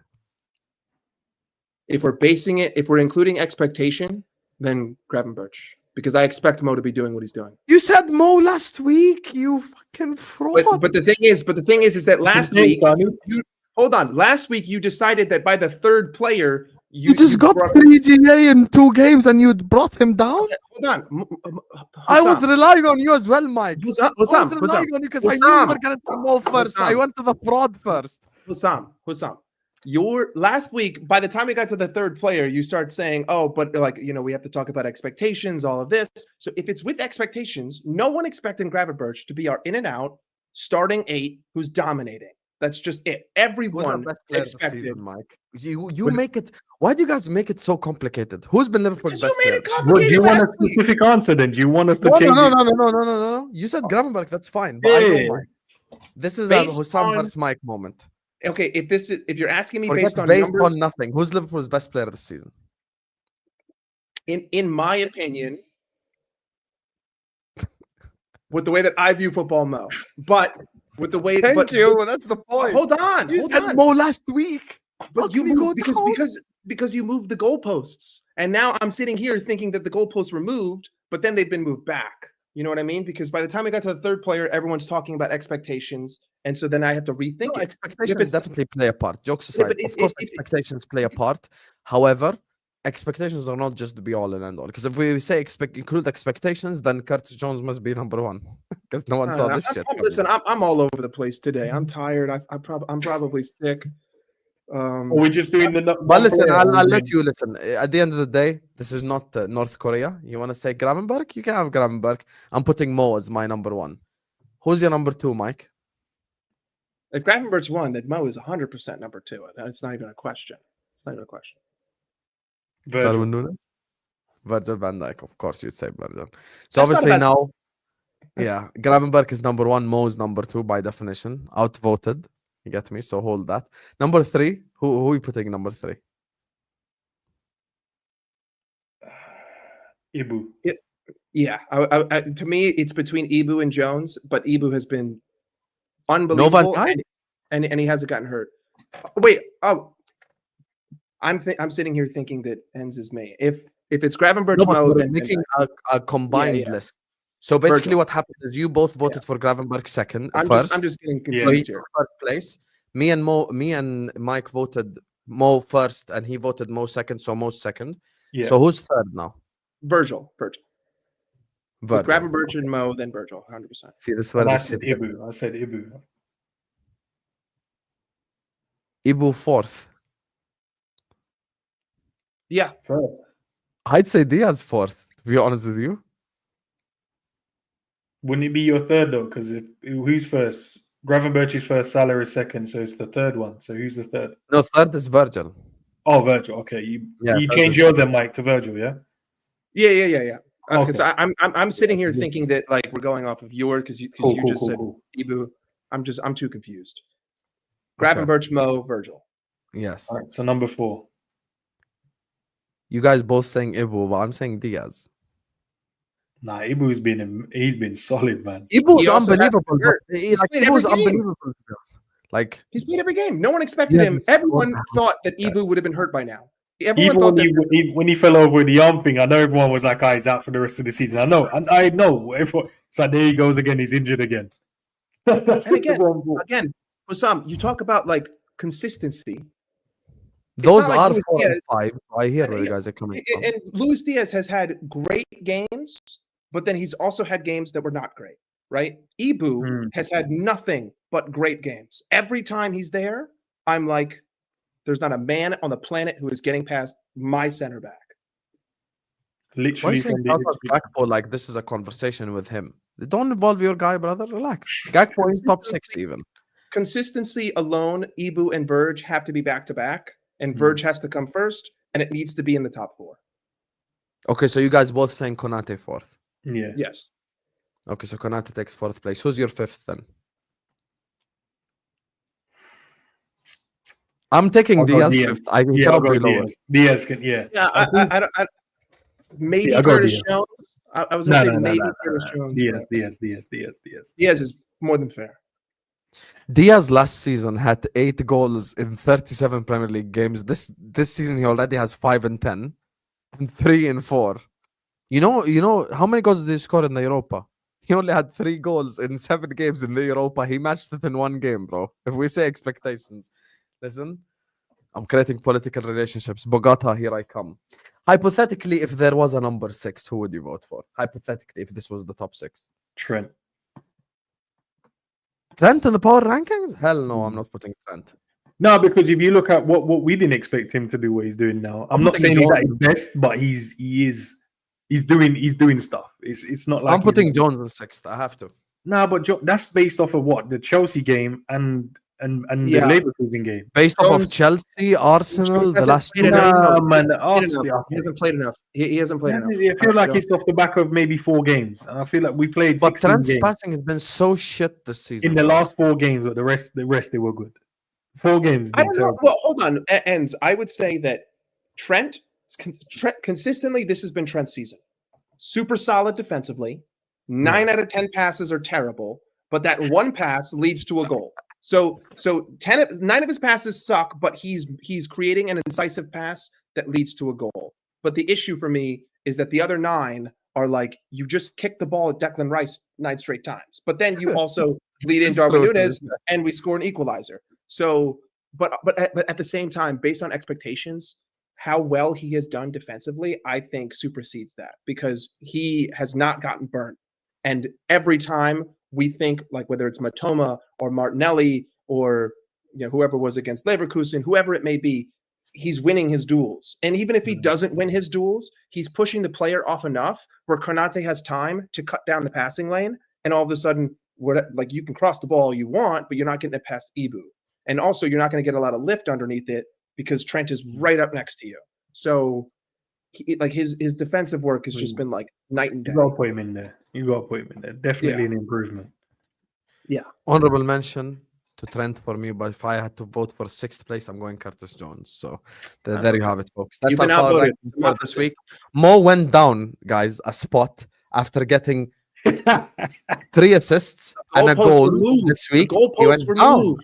If we're including expectation, then Gravenberch. Because I expect Mo to be doing what he's doing. You said Mo last week, you fucking fraud. But the thing is that last week hold on. Last week you decided that by the 3rd player you just got 3 GA in 2 games and you brought him down. Hold on. I was relying on you as well, Mike. I was relying on you because I knew you were going to say Mo first. I went to the fraud first. Husam. Your last week, by the time we got to the 3rd player, you start saying, "Oh, but we have to talk about expectations, all of this." So if it's with expectations, no one expected Gravenberch to be our in and out starting 8 who's dominating. That's just it. Everyone expected. Season, Mike. You make it. Why do you guys make it so complicated? Who's been Liverpool's best player? Do you want a specific answer? Then do you want us to change? No. You said Gravenberch. That's fine. But I know Mike. This is a Husam versus Mike moment. Okay, if you're asking me based on nothing, who's Liverpool's best player this season? In my opinion, with the way that I view football, Mo. But with the way, Thank you. That's the point. Hold on, You hold said on. Mo last week. But you can we go moved down? because you moved the goalposts, and now I'm sitting here thinking that the goalposts were moved, but then they've been moved back. You know what I mean? Because by the time we got to the third player, everyone's talking about expectations, and so then I have to rethink No, it. expectations definitely play a part. Jokes Yeah, aside, but of course, expectations play a part. However, expectations are not just the be all and end all. Because if we say include expectations, then Curtis Jones must be number one because no one saw this shit. Listen, I'm all over the place today. I'm tired. I'm probably sick. Or we're just doing the. But listen, I'll let you listen. At the end of the day, this is not North Korea. You want to say Gravenberg? You can have Gravenberg. I'm putting Mo as my number one. Who's your number two, Mike? If Gravenberg's one, then Mo is 100% number two. It's not even a question. It's not even a question. Virgil. Nunes? Virgil van Dijk, of course you'd say Virgil. That's So obviously not a bad now, yeah, Gravenberg is number one, Mo is number two by definition, outvoted. You get me? So hold that. Number three, who are you putting number three? Ibu. Yeah, to me, it's between Ibu and Jones, but Ibu has been No unbelievable, Van Dijk? and he hasn't gotten hurt. Wait, I'm sitting here thinking that Endz is me. If it's Gravenberch, No, but Mo, we're then making a combined yeah. list. So basically, Virgil. what happened is you both voted for Gravenberg second, I'm first. just getting Yeah. So confused he here. took first place. Me and Mike voted Mo first, and he voted Mo second. So Mo's second. Yeah. So who's third now? Virgil. With Virgil. Gravenberch and Mo, then Virgil, 100%. See, this is where And I this said shit gets. Ibu. I said Ibu. Ibu fourth. Yeah, Fair. I'd say Diaz fourth, to be honest with you. Wouldn't it be your third though? Because who's first? Gravenberch is first, Salah is second, so it's the third one. So who's the third? No, third is Virgil. Oh, Virgil. Okay, you third change is yours then, Mike, to Virgil, yeah? yeah. Because Okay. I'm sitting here Yeah. thinking that like we're going off of yours because you just said Ibu. I'm too confused. Gravenberch, Mo, Virgil. Yes. All right, so number 4. You guys both saying Ibu, but I'm saying Diaz. Nah, Ibu's been solid, man. Ibu's He also unbelievable. hasn't hurt. But, He's like, played every Ibu's game. unbelievable. to be honest. Like, He's played every game. No one expected Yeah, him. he's Everyone so thought that Ibu would have been hurt by now. Everyone Even thought that. when he fell over with the arm thing, I know everyone was like, he's out for the rest of the season. I know. Everyone, so there he goes again. He's injured again. That's And again, everyone thought. Husam, you talk about like consistency. those not like are Luis 4 and Diaz. 5. I hear where you Yeah, guys are coming from. And Luis Diaz has had great games, but then he's also had games that were not great, right? Ibu has had nothing but great games. Every time he's there, I'm like, there's not a man on the planet who is getting past my center back. Why are Literally you saying from shout out Gakpo like this is a conversation with him? Don't involve your guy, brother. Relax. Gakpo is top 6 even. Consistency alone, Ibu and Verge have to be back to back, and Verge has to come first, and it needs to be in the top 4. Okay, so you guys both saying Konate fourth. Yeah. Yes. Okay, so Konate takes 4th place. Who's your 5th then? I'm taking I'll go Diaz Diaz. 5th. I Yeah, I'll cannot go be lower. Diaz can, yeah. Yeah, I maybe Yeah, I'll go Curtis Diaz. Jones. I was going to say maybe No. Curtis Jones. Diaz. Diaz is more than fair. Diaz last season had 8 goals in 37 Premier League games. This season he already has 5 and 10 and 3 and 4. You know how many goals did he score in the Europa? He only had 3 goals in 7 games in the Europa. He matched it in 1 game, bro. If we say expectations, listen, I'm creating political relationships. Bogota, here I come. Hypothetically, if there was a number 6, who would you vote for? Hypothetically, if this was the top 6. Trent. Trent in the power rankings? Hell no, I'm not putting Trent. No, because if you look at what we didn't expect him to do, what he's doing now. I'm not saying he's at his best, but he's doing stuff. It's not like I'm putting Jones in 6th. I have to. No, but that's based off of what? The Chelsea game and the Leverkusen game. Based off Jones- of Chelsea, Arsenal, the hasn't last 2 played games. enough. No, man, He hasn't played enough. He hasn't played enough. I feel like it's off the back of maybe 4 games, and I feel like we played But 16 Trent's games. passing has been so shit this season. In the bro. last 4 games, but the rest they were good. 4 games. I don't know. Well, hold on. Ends. I would say that Trent consistently. This has been Trent's season. Super solid defensively, 9 out of 10 passes are terrible, but that one pass leads to a goal. So 9 of his passes suck, but he's creating an incisive pass that leads to a goal. But the issue for me is that the other 9 are like, you just kick the ball at Declan Rice 9 straight times, but then you also lead in Darwin Núñez and we score an equalizer. So, but at the same time, based on expectations, how well he has done defensively, I think supersedes that, because he has not gotten burnt. And every time we think, like, whether it's Matoma or Martinelli or whoever was against Leverkusen, whoever it may be, he's winning his duels. And even if he doesn't win his duels, he's pushing the player off enough where Konate has time to cut down the passing lane. And all of a sudden, like, you can cross the ball you want, but you're not getting it past Ibu. And also, you're not going to get a lot of lift underneath it because Trent is right up next to you. So, his defensive work has just been like night and day. You got to put him in there. Definitely an improvement. Yeah. Honorable mention to Trent for me, but if I had to vote for 6th place, I'm going Curtis Jones. So there you have it, folks. That's You've our been power outvoted. ranking for this week. Mo went down, guys, a spot after getting 3 assists and a goal this week. The goalposts were moved.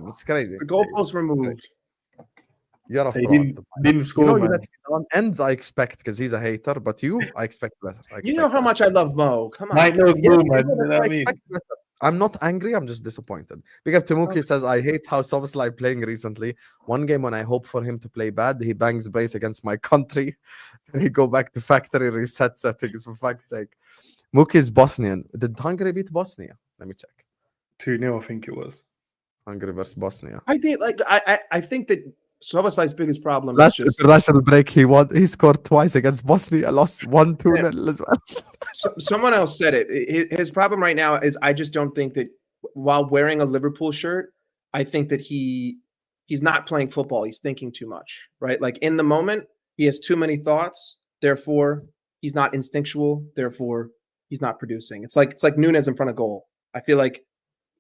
It's crazy. The goalposts were moved. You're a They fraud. didn't score, man. Ends I expect because he's a hater, but I expect better. You know how much I love Mo. Come on. I know, man. You know what I mean? expect better. I'm not angry. I'm just disappointed. Big up to Mookie says, I hate how Soboslai playing recently. One game when I hope for him to play bad, he bangs brace against my country. Then he go back to factory reset settings, for fuck's sake. Mookie is Bosnian. Did Hungary beat Bosnia? Let me check. 2-0, I think it was. Hungary versus Bosnia. I think that Soboslai's biggest problem Last is just international break, he scored twice against Bosnia, lost 1-2 as well. Someone else said it. His problem right now is I just don't think that while wearing a Liverpool shirt, I think that he's not playing football. He's thinking too much, right? Like, in the moment, he has too many thoughts. Therefore, he's not instinctual. Therefore, he's not producing. It's like Núñez in front of goal. I feel like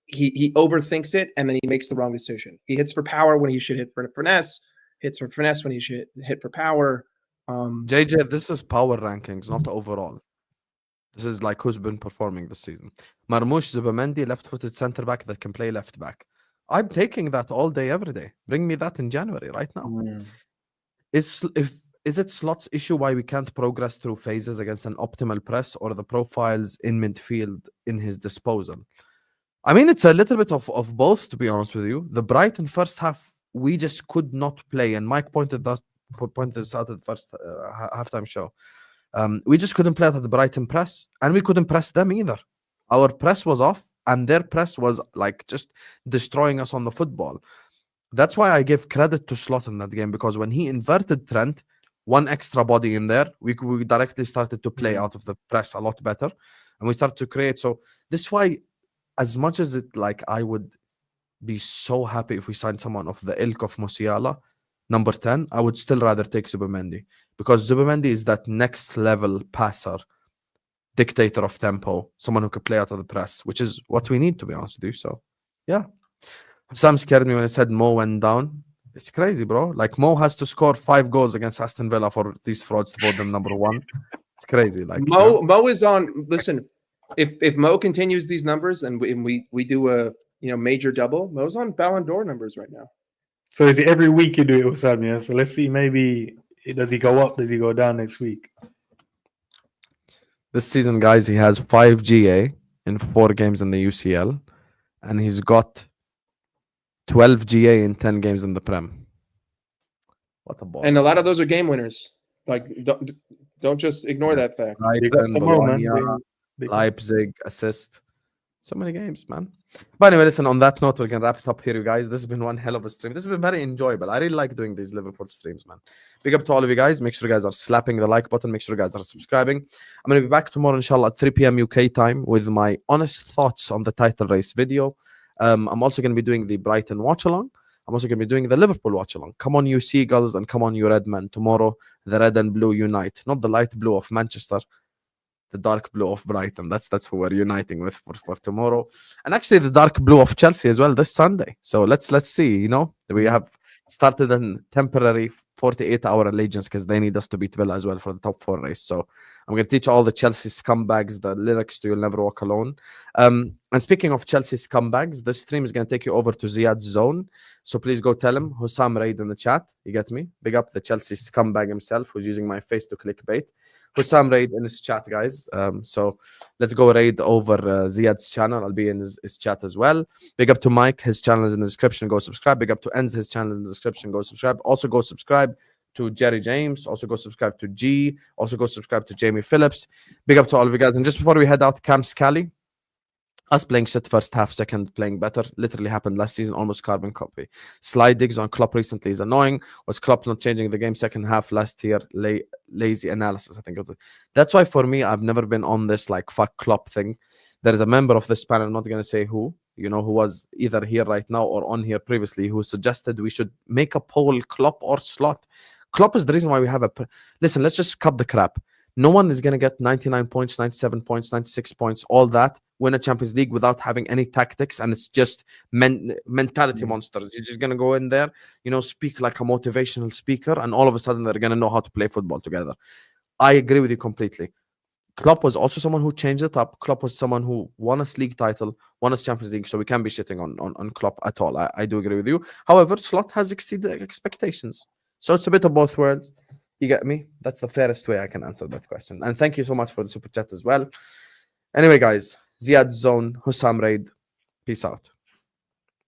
he overthinks it and then he makes the wrong decision. He hits for power when he should hit for finesse, hits for finesse when he should hit for power. JJ, this is power rankings, not overall. This is like who's been performing this season. Marmoush Zubimendi, left-footed centre back that can play left back. I'm taking that all day, every day. Bring me that in January right now. Is it Slot's issue why we can't progress through phases against an optimal press, or the profiles in midfield in his disposal? I mean, it's a little bit of both, to be honest with you. The Brighton first half, we just could not play, and Mike pointed this out at the first halftime show. We just couldn't play at the Brighton press, and we couldn't press them either. Our press was off, and their press was like just destroying us on the football. That's why I give credit to Slot in that game, because when he inverted Trent, one extra body in there, we directly started to play out of the press a lot better, and we started to create. So this is why, as much as it, like, I would be so happy if we signed someone of the ilk of Musiala, number 10, I would still rather take Zubimendi, because Zubimendi is that next level passer, dictator of tempo, someone who could play out of the press, which is what we need, to be honest with you. So, yeah. Sam scared me when I said Mo went down. It's crazy, bro. Like, Mo has to score 5 goals against Aston Villa for these frauds to vote them number 1. It's crazy. Like, Mo is on. Listen, if Mo continues these numbers and we do a major double, Mo's on Ballon d'Or numbers right now. So is it every week you do it, Husam? Yeah. So let's see. Maybe does he go up? Does he go down next week? this season, guys, he has 5 GA in 4 games in the UCL, and he's got 12 GA in 10 games in the Prem. What a ball. And a lot of those are game winners. Like, don't just ignore that fact. Brighton, Bologna, Leipzig, assist. So many games, man. But anyway, listen, on that note, we're going to wrap it up here, you guys. This has been one hell of a stream. This has been very enjoyable. I really like doing these Liverpool streams, man. Big up to all of you guys. Make sure you guys are slapping the like button. Make sure you guys are subscribing. I'm going to be back tomorrow, inshallah, at 3 p.m. UK time with my honest thoughts on the title race video. I'm also going to be doing the Brighton watch-along. I'm also going to be doing the Liverpool watch-along. Come on, you Seagulls, and come on, you Red Men. Tomorrow, the red and blue unite. Not the light blue of Manchester, the dark blue of Brighton. That's who we're uniting with for tomorrow. And actually, the dark blue of Chelsea as well this Sunday. So let's see, you know. We have started a temporary 48-hour allegiance because they need us to beat Villa as well for the top 4 race. So I'm going to teach all the Chelsea scumbags the lyrics to You'll Never Walk Alone. And speaking of Chelsea scumbags, this stream is going to take you over to Ziad's zone. So please go tell him, Husam raid in the chat. You get me? Big up the Chelsea scumbag himself who's using my face to clickbait. Husam raid in his chat, guys. So let's go raid over Ziad's channel. I'll be in his chat as well. Big up to Mike. His channel is in the description. Go subscribe. Big up to Endz. His channel is in the description. Go subscribe. Also go subscribe to Jerry James. Also go subscribe to G. Also go subscribe to Jamie Phillips. Big up to all of you guys. And just before we head out, Cam Scally. Us playing shit first half, second playing better. Literally happened last season, almost carbon copy. Slide digs on Klopp recently is annoying. Was Klopp not changing the game second half last year? Lazy analysis, I think. That's why for me, I've never been on this like fuck Klopp thing. There is a member of this panel, I'm not going to say who, you know, who was either here right now or on here previously, who suggested we should make a poll, Klopp or Slot. Klopp is the reason why we have a... Listen, let's just cut the crap. No one is going to get 99 points, 97 points, 96 points, all that, win a Champions League without having any tactics, and it's just mentality monsters. You're just going to go in there, you know, speak like a motivational speaker, and all of a sudden they're going to know how to play football together. I agree with you completely. Klopp was also someone who changed it up. Klopp was someone who won a league title, won a Champions League, so we can't be shitting on Klopp at all. I do agree with you. However, Slot has exceeded expectations. So it's a bit of both worlds. You get me? That's the fairest way I can answer that question. And thank you so much for the super chat as well. Anyway, guys, Ziad's zone, Husam raid. Peace out.